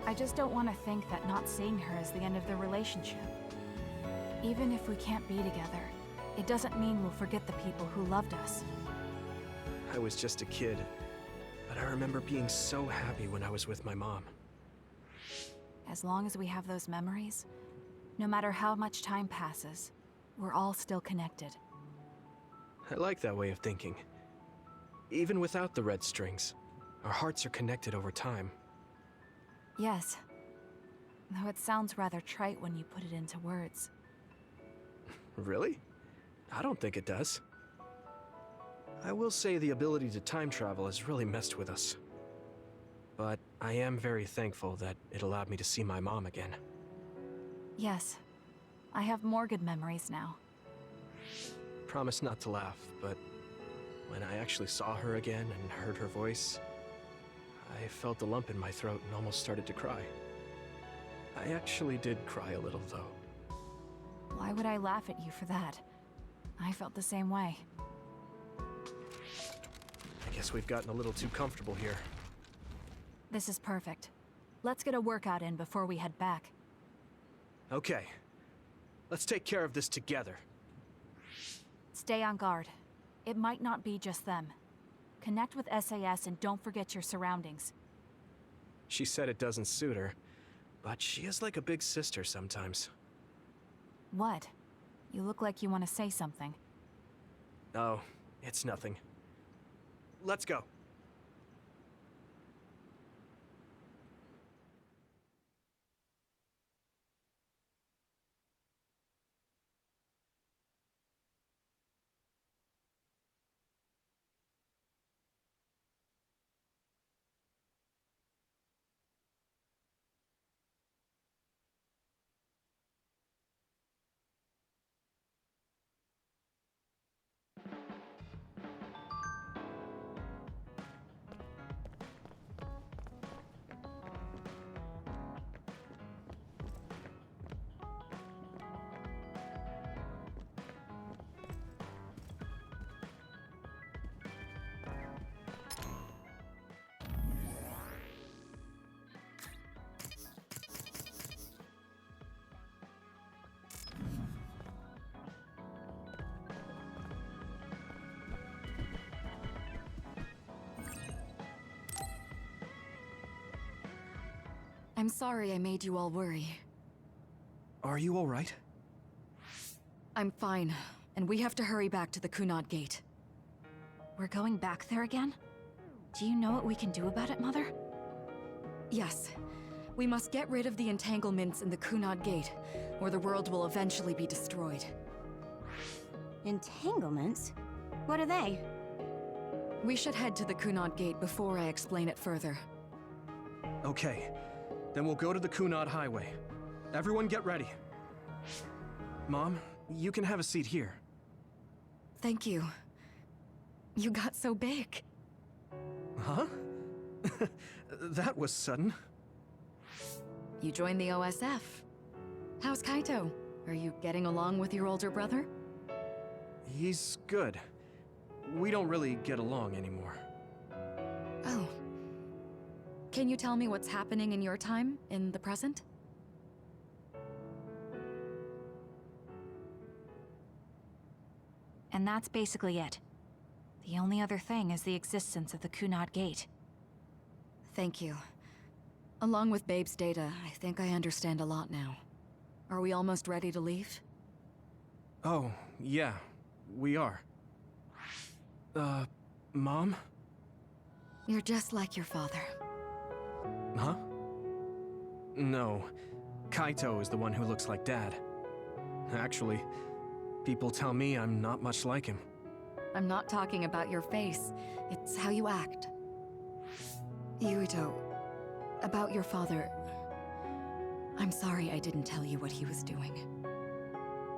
I just don't want to think that not seeing her is the end of the relationship. Even if we can't be together, it doesn't mean we'll forget the people who loved us. I was just a kid, but I remember being so happy when I was with my mom. As long as we have those memories, no matter how much time passes, we're all still connected. I like that way of thinking. Even without the red strings, our hearts are connected over time. Yes. Though it sounds rather trite when you put it into words. Really? I don't think it does. I will say the ability to time travel has really messed with us. But I am very thankful that it allowed me to see my mom again. Yes. I have more good memories now. Promise not to laugh, but when I actually saw her again and heard her voice, I felt a lump in my throat and almost started to cry. I actually did cry a little, though. Why would I laugh at you for that? I felt the same way. I guess we've gotten a little too comfortable here. This is perfect. Let's get a workout in before we head back. Okay. Let's take care of this together. Stay on guard. It might not be just them. Connect with SAS and don't forget your surroundings. She said it doesn't suit her, but she is like a big sister sometimes. What? You look like you want to say something. Oh, it's nothing. Let's go. I'm sorry I made you all worry. Are you all right? I'm fine, and we have to hurry back to the Kunad Gate. We're going back there again? Do you know what we can do about it, Mother? Yes. We must get rid of the entanglements in the Kunad Gate, or the world will eventually be destroyed. Entanglements? What are they? We should head to the Kunad Gate before I explain it further. Okay. Then we'll go to the Kunad Highway. Everyone get ready. Mom, you can have a seat here. Thank you. You got so big. Huh? That was sudden. You joined the OSF. How's Kaito? Are you getting along with your older brother? He's good. We don't really get along anymore. Oh. Can you tell me what's happening in your time, in the present? And that's basically it. The only other thing is the existence of the Kunad Gate. Thank you. Along with Babe's data, I think I understand a lot now. Are we almost ready to leave? Oh, yeah, we are. Mom? You're just like your father. Huh? No. Kaito is the one who looks like Dad. Actually, people tell me I'm not much like him. I'm not talking about your face. It's how you act. Yuito, about your father... I'm sorry I didn't tell you what he was doing.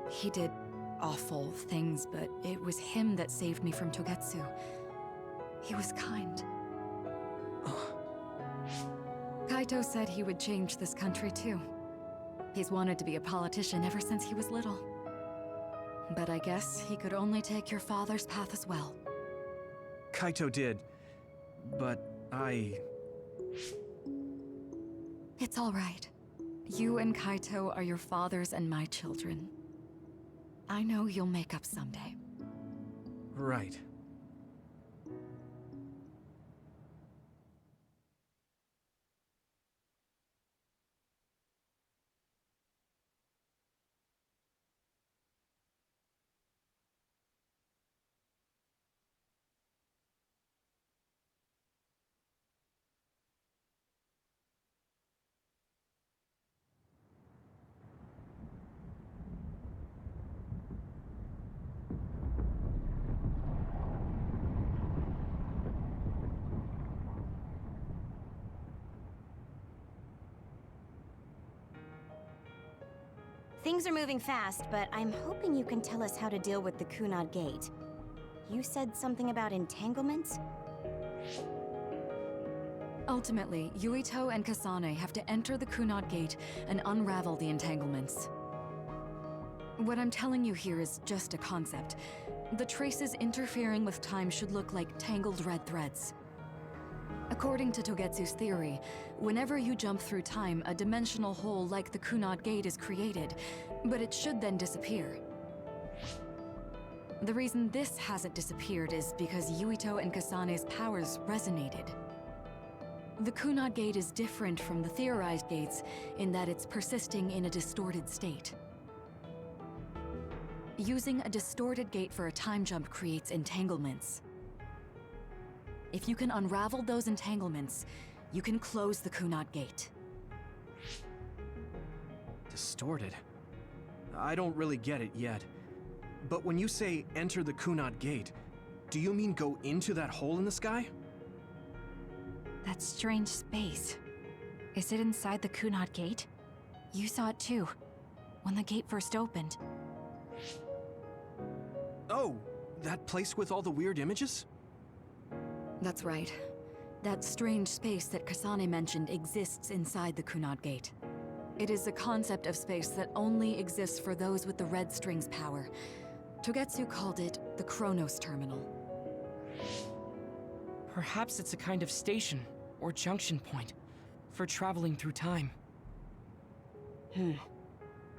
He did awful things, but it was him that saved me from Togetsu. He was kind. Kaito said he would change this country too. He's wanted to be a politician ever since he was little. But I guess he could only take your father's path as well. Kaito did, but It's all right. You and Kaito are your father's and my children. I know you'll make up someday. Right. Things are moving fast, but I'm hoping you can tell us how to deal with the Kunad Gate. You said something about entanglements? Ultimately, Yuito and Kasane have to enter the Kunad Gate and unravel the entanglements. What I'm telling you here is just a concept. The traces interfering with time should look like tangled red threads. According to Togetsu's theory, whenever you jump through time, a dimensional hole like the Kunad Gate is created, but it should then disappear. The reason this hasn't disappeared is because Yuito and Kasane's powers resonated. The Kunad Gate is different from the theorized gates in that it's persisting in a distorted state. Using a distorted gate for a time jump creates entanglements. If you can unravel those entanglements, you can close the Kunad Gate. Distorted? I don't really get it yet. But when you say enter the Kunad Gate, do you mean go into that hole in the sky? That strange space. Is it inside the Kunad Gate? You saw it too, when the gate first opened. Oh, that place with all the weird images? That's right. That strange space that Kasane mentioned exists inside the Kunad Gate. It is a concept of space that only exists for those with the red string's power. Togetsu called it the Chronos Terminal. Perhaps it's a kind of station or junction point for traveling through time.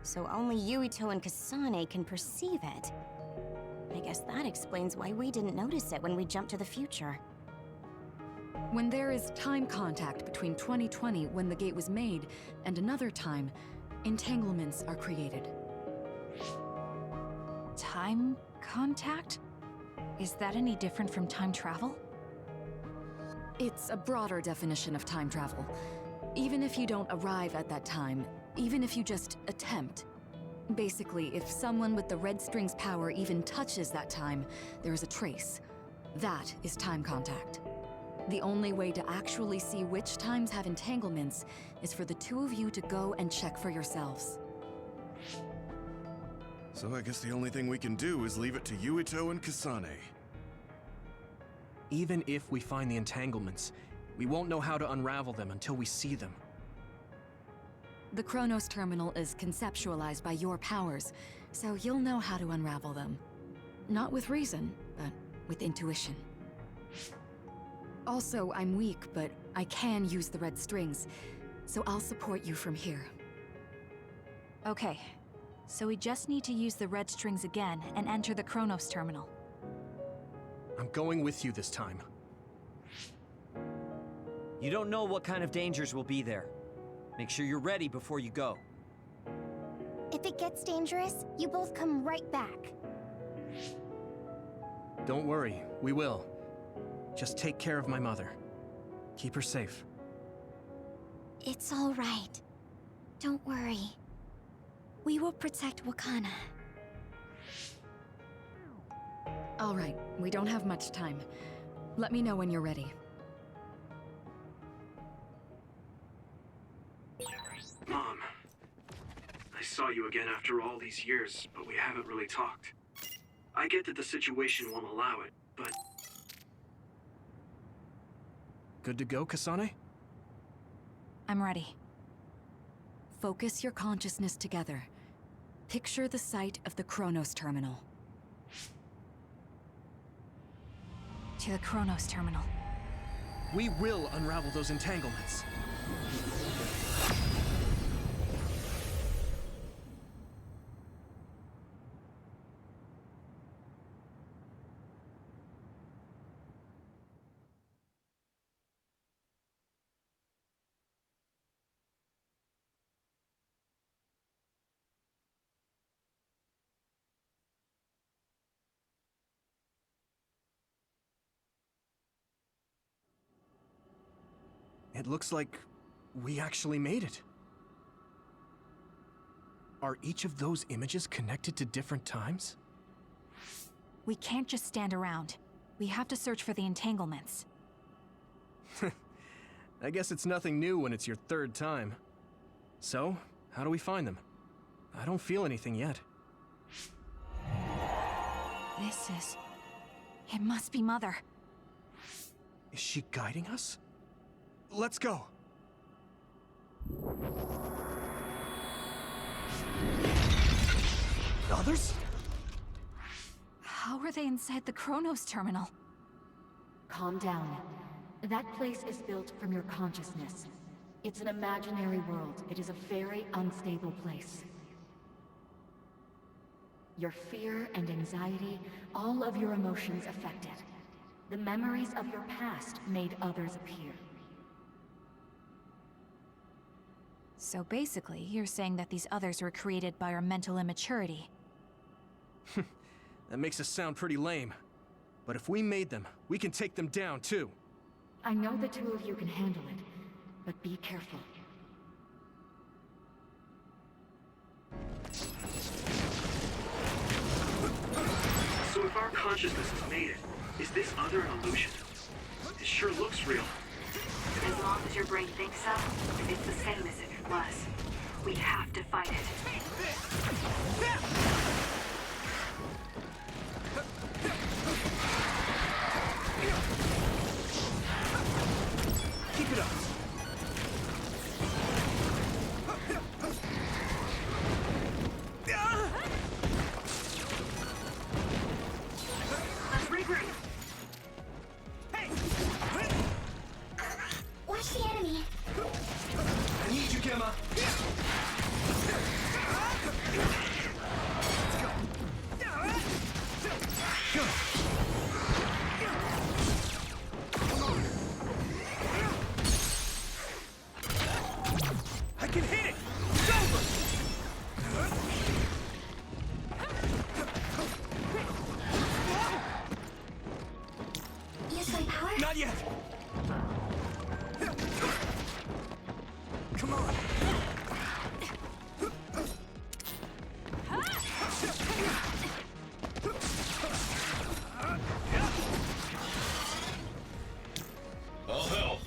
So only Yuito and Kasane can perceive it. I guess that explains why we didn't notice it when we jumped to the future. When there is time contact between 2020, when the gate was made, and another time, entanglements are created. Time contact? Is that any different from time travel? It's a broader definition of time travel. Even if you don't arrive at that time, even if you just attempt. Basically, if someone with the red string's power even touches that time, there is a trace. That is time contact. The only way to actually see which times have entanglements is for the two of you to go and check for yourselves. So I guess the only thing we can do is leave it to Yuito and Kasane. Even if we find the entanglements, we won't know how to unravel them until we see them. The Chronos Terminal is conceptualized by your powers, so you'll know how to unravel them. Not with reason, but with intuition. Also, I'm weak, but I can use the red strings, so I'll support you from here. Okay, so we just need to use the red strings again and enter the Chronos Terminal. I'm going with you this time. You don't know what kind of dangers will be there. Make sure you're ready before you go. If it gets dangerous, you both come right back. Don't worry, we will. Just take care of my mother. Keep her safe. It's all right. Don't worry. We will protect Wakana. All right, we don't have much time. Let me know when you're ready. Mom, I saw you again after all these years, but we haven't really talked. I get that the situation won't allow it, but... Good to go, Kasane? I'm ready. Focus your consciousness together. Picture the site of the Chronos Terminal. To the Chronos Terminal. We will unravel those entanglements. It looks like we actually made it. Are each of those images connected to different times? We can't just stand around. We have to search for the entanglements. I guess it's nothing new when it's your third time. So, how do we find them? I don't feel anything yet. This is... It must be Mother. Is she guiding us? Let's go! Others? How are they inside the Chronos Terminal? Calm down. That place is built from your consciousness. It's an imaginary world. It is a very unstable place. Your fear and anxiety, all of your emotions affected. The memories of your past made others appear. So basically, you're saying that these others were created by our mental immaturity. That makes us sound pretty lame. But if we made them, we can take them down too. I know the two of you can handle it, but be careful. So if our consciousness has made it, is this other an illusion? It sure looks real. As long as your brain thinks so, it's the same as if it was. We have to fight it. Keep it up. Let's regroup. Hey! Watch the enemy. I need you, Gemma. Go. I can hit it! It's over! Use my power? Not yet! Come on! All hell.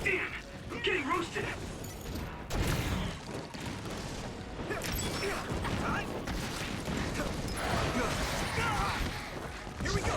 Damn! I'm getting roasted! Here we go!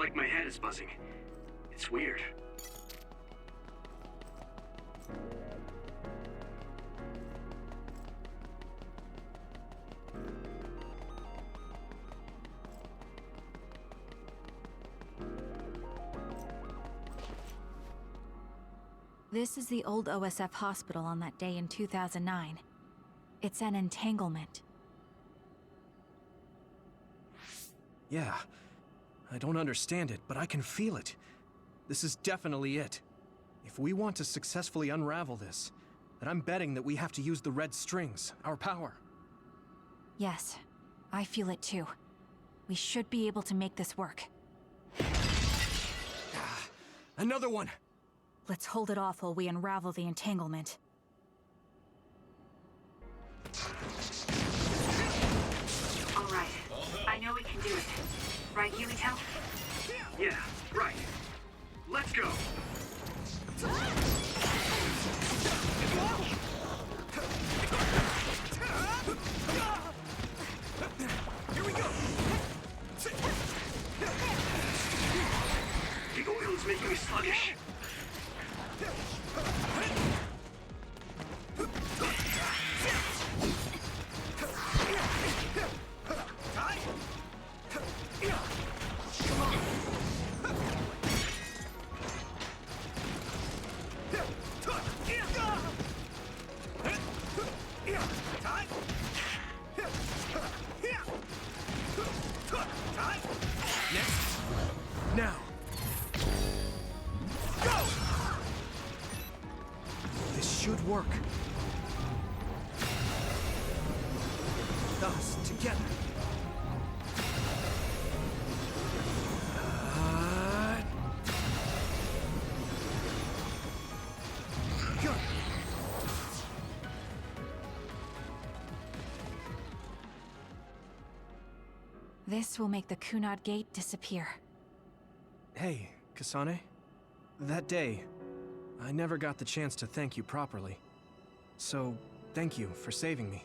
like my head is buzzing. It's weird. This is the old OSF hospital on that day in 2009. It's an entanglement. Yeah. I don't understand it, but I can feel it. This is definitely it. If we want to successfully unravel this, then I'm betting that we have to use the red strings, our power. Yes, I feel it too. We should be able to make this work. Another one! Let's hold it off while we unravel the entanglement. All right. I know we can do it. Right, Yuito? Yeah, right. Let's go. Here we go! The oil is making me sluggish. Now! Go! This should work. Thus, together. Good. This will make the Kunad Gate disappear. Hey, Kasane. That day, I never got the chance to thank you properly. So, thank you for saving me.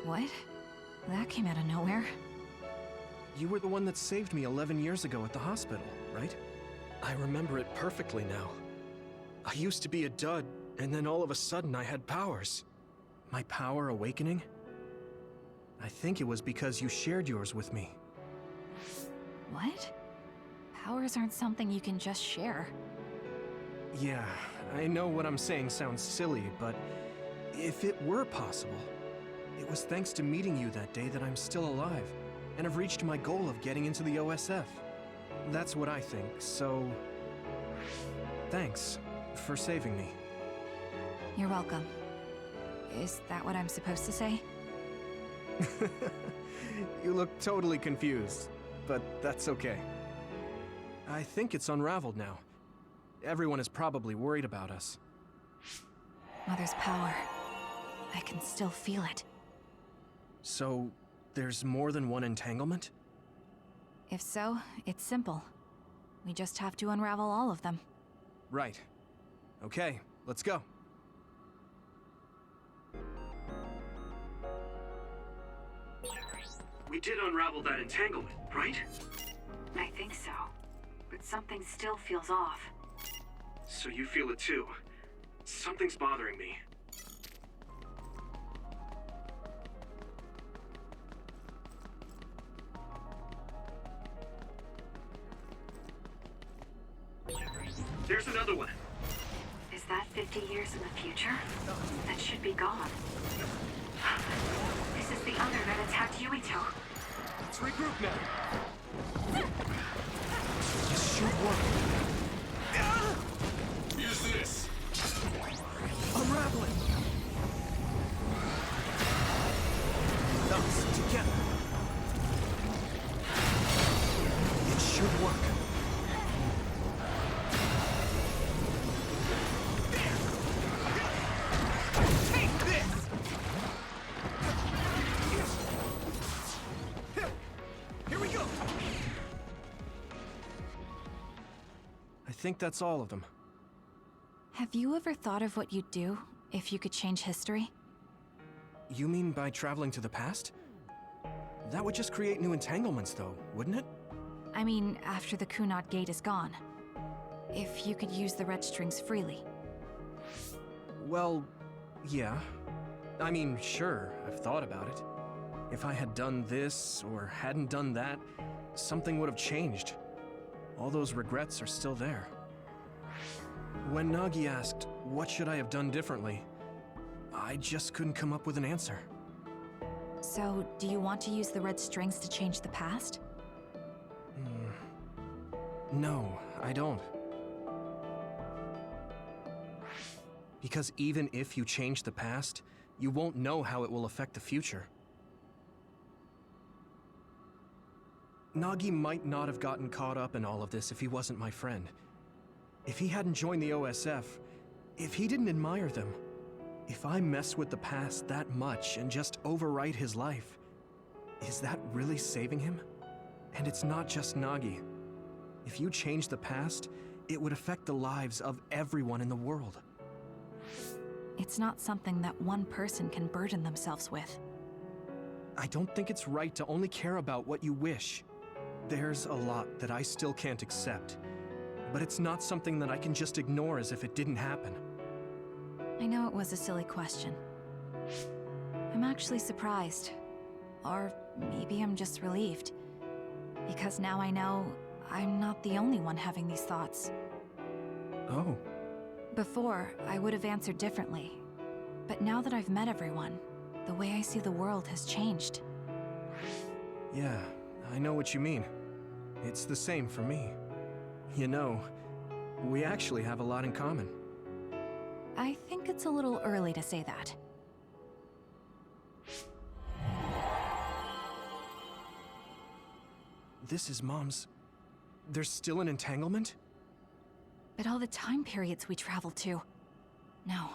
What? That came out of nowhere. You were the one that saved me 11 years ago at the hospital, right? I remember it perfectly now. I used to be a dud, and then all of a sudden I had powers. My power awakening? I think it was because you shared yours with me. What? Powers aren't something you can just share. Yeah, I know what I'm saying sounds silly, but if it were possible, it was thanks to meeting you that day that I'm still alive, and have reached my goal of getting into the OSF. That's what I think, so... thanks for saving me. You're welcome. Is that what I'm supposed to say? You look totally confused, but that's okay. I think it's unraveled now. Everyone is probably worried about us. Mother's power. I can still feel it. So, there's more than one entanglement? If so, it's simple. We just have to unravel all of them. Right. Okay, let's go. We did unravel that entanglement, right? I think so. But something still feels off. So you feel it too. Something's bothering me. There's another one. Is that 50 years in the future? That should be gone. This is the other that attacked Yuito. Let's regroup now. This should work. Use this. Unraveling. Thus, together. It should work. I think that's all of them. Have you ever thought of what you'd do if you could change history? You mean by traveling to the past? That would just create new entanglements, though, wouldn't it? I mean, after the Kunad Gate is gone. If you could use the red strings freely. Well, yeah. I mean, sure, I've thought about it. If I had done this, or hadn't done that, something would have changed. All those regrets are still there. When Nagi asked, what should I have done differently, I just couldn't come up with an answer. So, do you want to use the red strings to change the past? No, I don't. Because even if you change the past, you won't know how it will affect the future. Nagi might not have gotten caught up in all of this if he wasn't my friend. If he hadn't joined the OSF, if he didn't admire them, if I mess with the past that much and just overwrite his life, is that really saving him? And it's not just Nagi. If you change the past, it would affect the lives of everyone in the world. It's not something that one person can burden themselves with. I don't think it's right to only care about what you wish. There's a lot that I still can't accept, but it's not something that I can just ignore as if it didn't happen. I know it was a silly question. I'm actually surprised. Or maybe I'm just relieved. Because now I know I'm not the only one having these thoughts. Oh. Before, I would have answered differently. But now that I've met everyone, the way I see the world has changed. Yeah, I know what you mean. It's the same for me. You know, we actually have a lot in common. I think it's a little early to say that. This is Mom's... There's still an entanglement? But all the time periods we traveled to. No,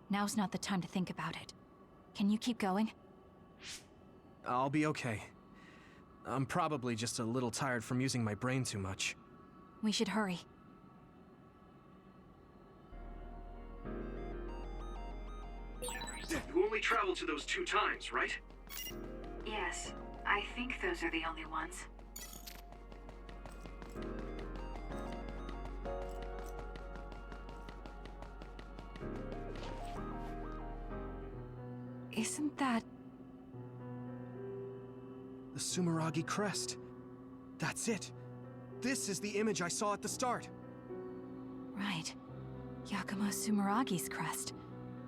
now's not the time to think about it. Can you keep going? I'll be okay. I'm probably just a little tired from using my brain too much. We should hurry. You only traveled to those 2 times, right? Yes, I think those are the only ones. Isn't that... The Sumeragi crest. That's it. This is the image I saw at the start. Right. Yakumo Sumeragi's crest.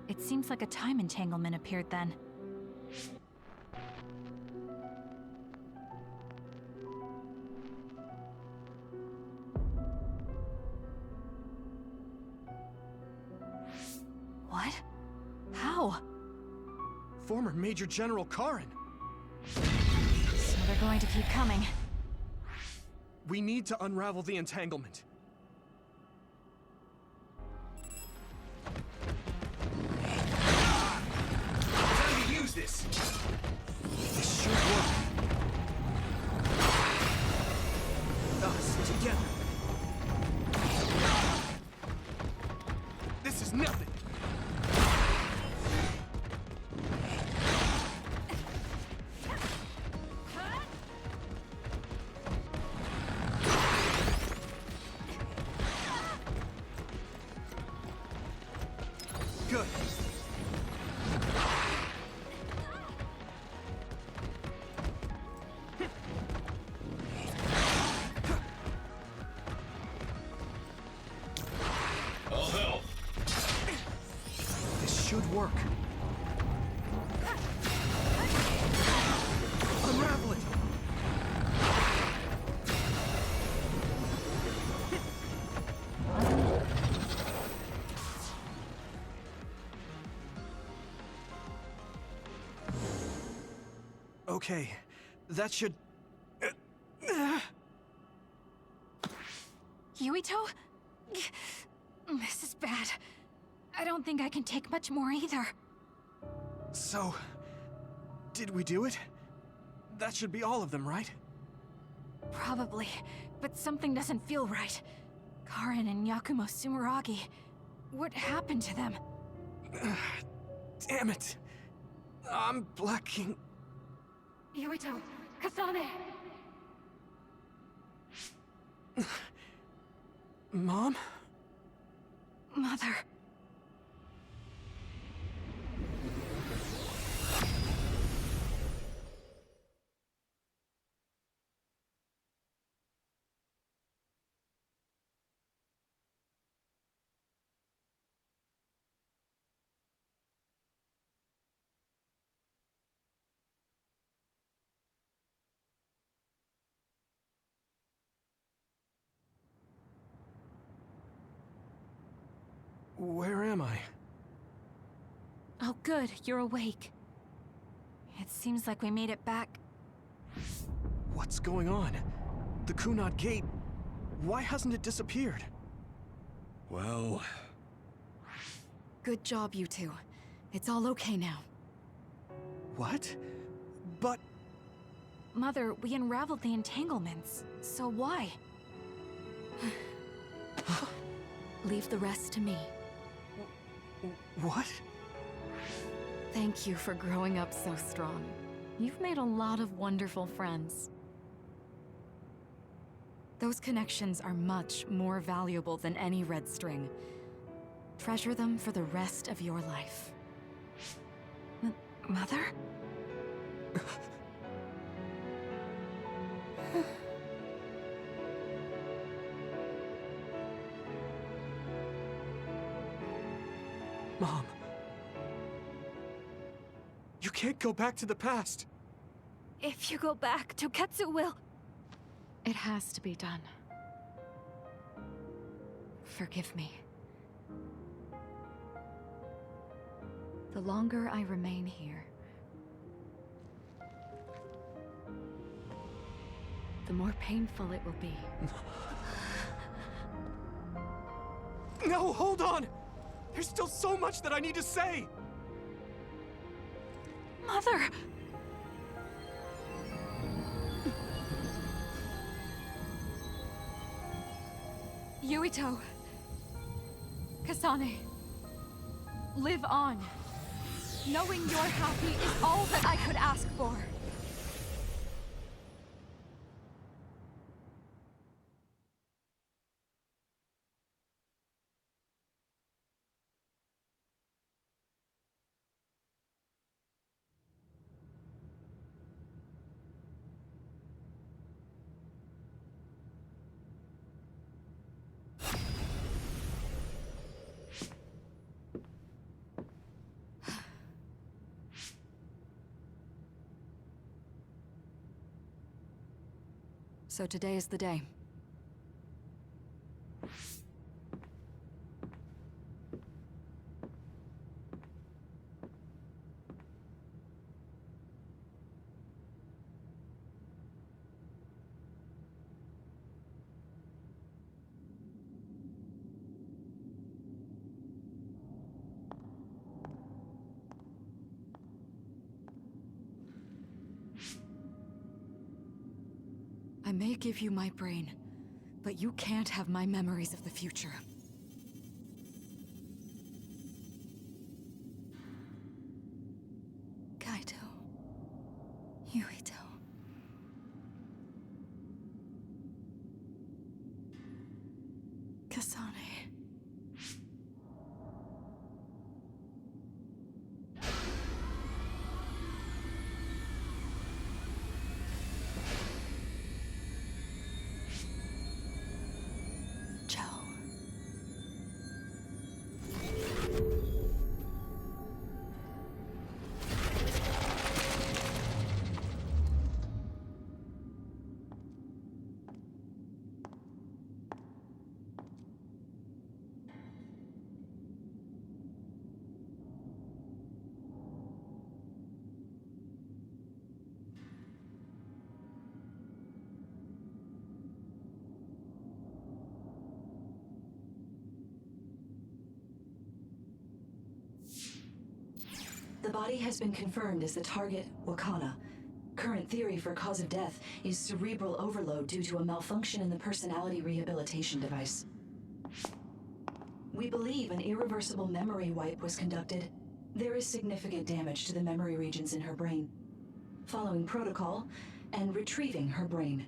It seems like a time entanglement appeared then. What? How? Former Major General Karin. So they're going to keep coming. We need to unravel the entanglement. Time to use this! This should work. Us together. This is nothing. Good. I'll help. This should work. Unravel it. Okay, that should... Yuito? This is bad. I don't think I can take much more either. So... did we do it? That should be all of them, right? Probably, but something doesn't feel right. Karin and Yakumo Sumeragi. What happened to them? Damn it. I'm blacking... Yuito, Kasane! Mom? Mother. Where am I? Oh, good. You're awake. It seems like we made it back. What's going on? The Kunad Gate... Why hasn't it disappeared? Well... Good job, you two. It's all okay now. What? But... Mother, we unraveled the entanglements. So why? Leave the rest to me. What? Thank you for growing up so strong. You've made a lot of wonderful friends. Those connections are much more valuable than any red string. Treasure them for the rest of your life. Mother? Mom. You can't go back to the past. If you go back, Toketsu will... It has to be done. Forgive me. The longer I remain here, the more painful it will be. No, hold on! There's still so much that I need to say! Mother! Yuito. Kasane. Live on. Knowing you're happy is all that I could ask for. So today is the day. I may give you my brain, but you can't have my memories of the future. Kaito. Yuito. Kasane. The body has been confirmed as the target, Wakana. Current theory for cause of death is cerebral overload due to a malfunction in the personality rehabilitation device. We believe an irreversible memory wipe was conducted. There is significant damage to the memory regions in her brain. Following protocol and retrieving her brain.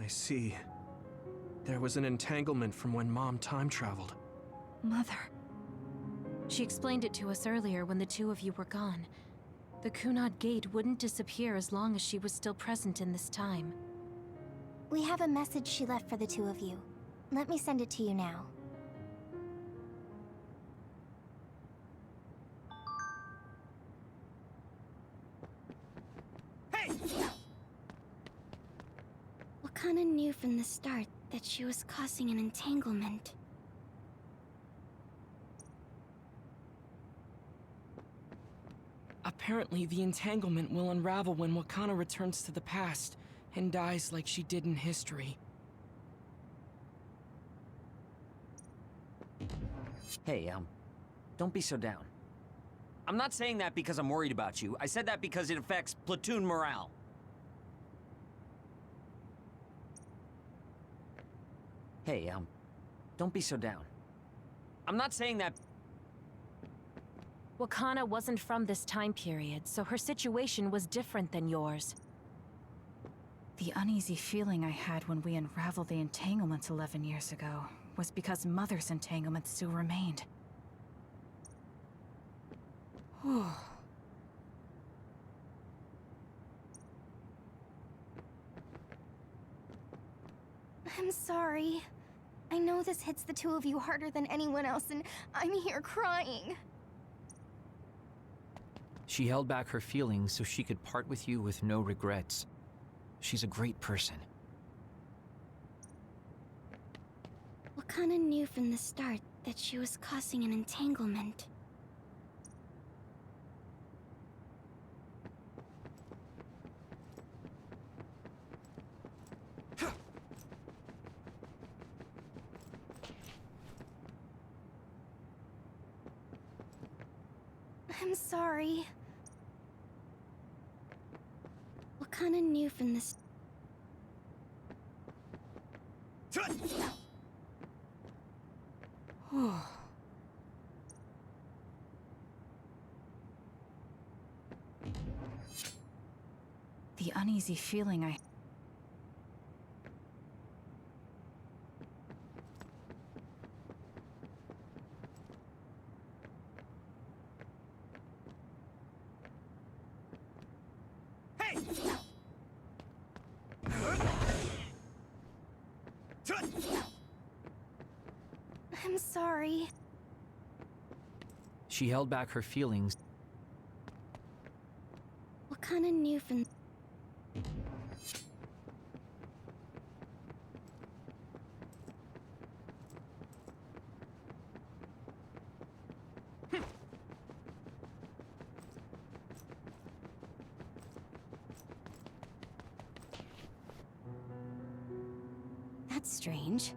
I see. There was an entanglement from when Mom time traveled. Mother. She explained it to us earlier when the two of you were gone. The Kunad Gate wouldn't disappear as long as she was still present in this time. We have a message she left for the two of you. Let me send it to you now. Hey! Wakana knew from the start that she was causing an entanglement. Apparently, the entanglement will unravel when Wakana returns to the past and dies like she did in history. Hey, don't be so down. I'm not saying that because I'm worried about you. I said that because it affects platoon morale. Hey, don't be so down. I'm not saying that... Wakana wasn't from this time period, so her situation was different than yours. The uneasy feeling I had when we unraveled the entanglements 11 years ago was because Mother's entanglement still remained. Whew. I'm sorry. I know this hits the two of you harder than anyone else, and I'm here crying. She held back her feelings so she could part with you with no regrets. She's a great person. Wakana knew from the start that she was causing an entanglement. I'm sorry. Wakana knew from the The uneasy feeling I... Hey! I'm sorry. She held back her feelings. Wakana knew from... That's strange.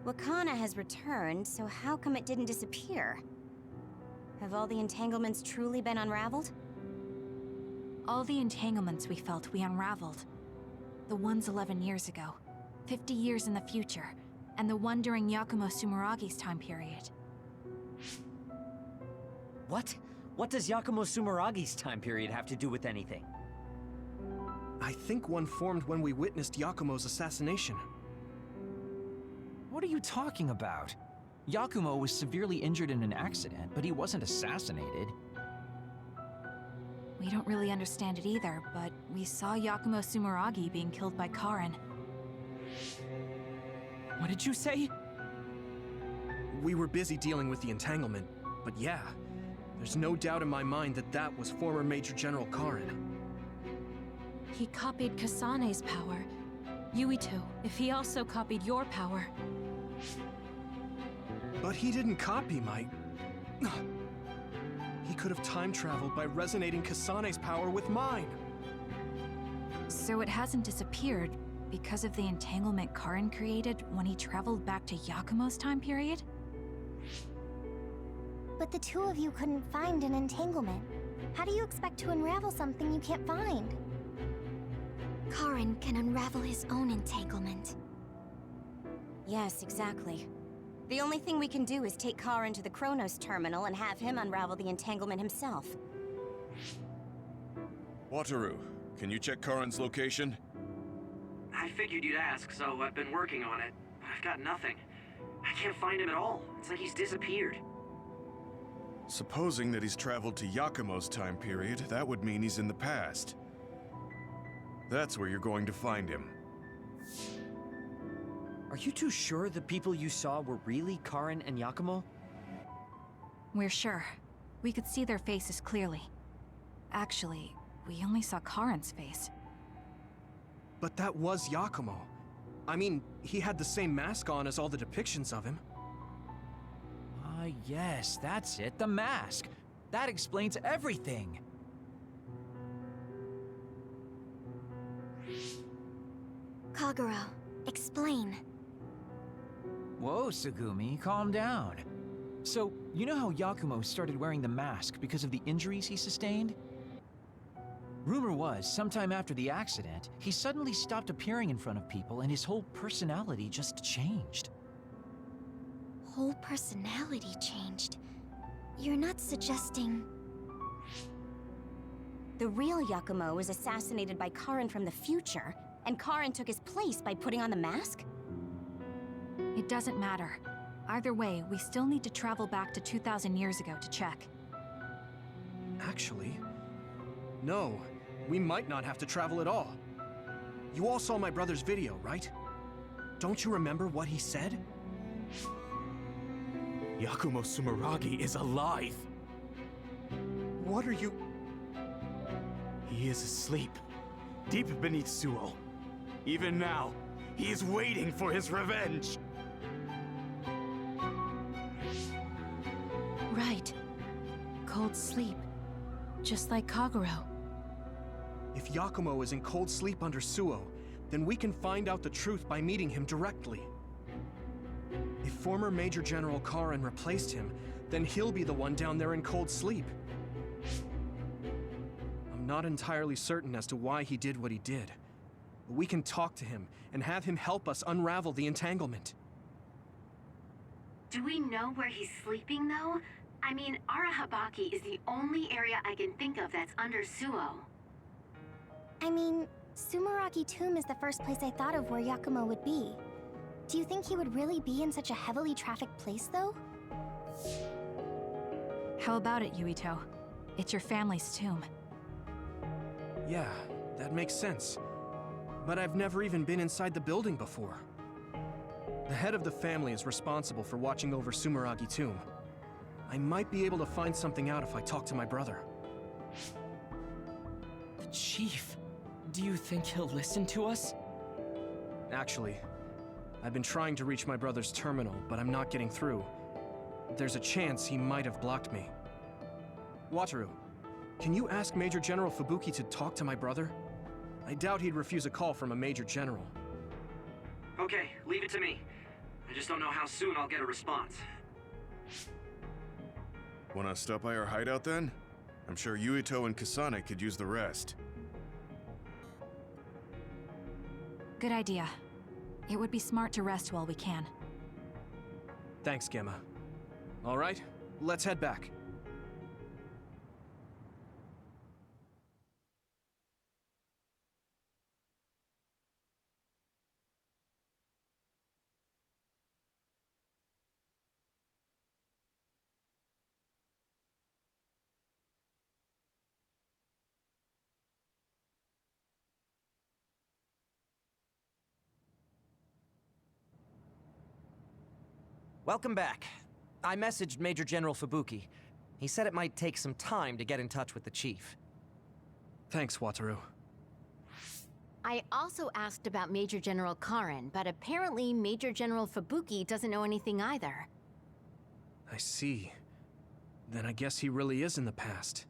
Wakana has returned, so how come it didn't disappear? Have all the entanglements truly been unraveled? All the entanglements we felt we unraveled. The ones 11 years ago, 50 years in the future, and the one during Yakumo Sumeragi's time period. What? What does Yakumo Sumeragi's time period have to do with anything? I think one formed when we witnessed Yakumo's assassination. What are you talking about? Yakumo was severely injured in an accident, but he wasn't assassinated. We don't really understand it either, but we saw Yakumo Sumeragi being killed by Karin. What did you say? We were busy dealing with the entanglement, but yeah, there's no doubt in my mind that that was former Major General Karin. He copied Kasane's power. Yuito, if he also copied your power. But he didn't copy my... He could have time traveled by resonating Kasane's power with mine. So it hasn't disappeared because of the entanglement Karin created when he traveled back to Yakumo's time period? But the two of you couldn't find an entanglement. How do you expect to unravel something you can't find? Karin can unravel his own entanglement. Yes, exactly. The only thing we can do is take Karin to the Chronos terminal and have him unravel the entanglement himself. Wataru, can you check Karin's location? I figured you'd ask, so I've been working on it. But I've got nothing. I can't find him at all. It's like he's disappeared. Supposing that he's traveled to Yakumo's time period, that would mean he's in the past. That's where you're going to find him. Are you too sure the people you saw were really Karin and Yakumo? We're sure. We could see their faces clearly. Actually, we only saw Karin's face. But that was Yakumo. I mean, he had the same mask on as all the depictions of him. Ah, yes, that's it, the mask. That explains everything. Kagero, explain. Whoa, Tsugumi, calm down. So, you know how Yakumo started wearing the mask because of the injuries he sustained? Rumor was, sometime after the accident, he suddenly stopped appearing in front of people and his whole personality just changed. Whole personality changed. You're not suggesting... The real Yakumo was assassinated by Karin from the future, and Karin took his place by putting on the mask? It doesn't matter. Either way, we still need to travel back to 2,000 years ago to check. Actually, no. We might not have to travel at all. You all saw my brother's video, right? Don't you remember what he said? Yakumo Sumeragi is alive! What are you... He is asleep, deep beneath Suo. Even now, he is waiting for his revenge! Right. Cold sleep. Just like Kagero. If Yakumo is in cold sleep under Suo, then we can find out the truth by meeting him directly. If former Major General Karin replaced him, then he'll be the one down there in cold sleep. I'm not entirely certain as to why he did what he did. But we can talk to him and have him help us unravel the entanglement. Do we know where he's sleeping, though? I mean, Arahabaki is the only area I can think of that's under Suo. I mean, Sumeragi Tomb is the first place I thought of where Yakumo would be. Do you think he would really be in such a heavily trafficked place, though? How about it, Yuito? It's your family's tomb. Yeah, that makes sense. But I've never even been inside the building before. The head of the family is responsible for watching over Sumeragi Tomb. I might be able to find something out if I talk to my brother. The Chief. Do you think he'll listen to us? Actually, I've been trying to reach my brother's terminal, but I'm not getting through. There's a chance he might have blocked me. Wataru, can you ask Major General Fubuki to talk to my brother? I doubt he'd refuse a call from a Major General. Okay, leave it to me. I just don't know how soon I'll get a response. Wanna stop by our hideout then? I'm sure Yuito and Kasane could use the rest. Good idea. It would be smart to rest while we can. Thanks, Gemma. All right, let's head back. Welcome back. I messaged Major General Fubuki. He said it might take some time to get in touch with the Chief. Thanks, Wataru. I also asked about Major General Karin, but apparently Major General Fubuki doesn't know anything either. I see. Then I guess he really is in the past.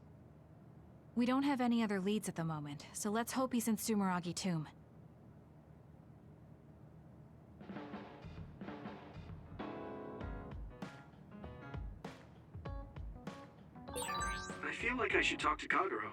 We don't have any other leads at the moment, so let's hope he's in Sumeragi Tomb. I feel like I should talk to Kagero.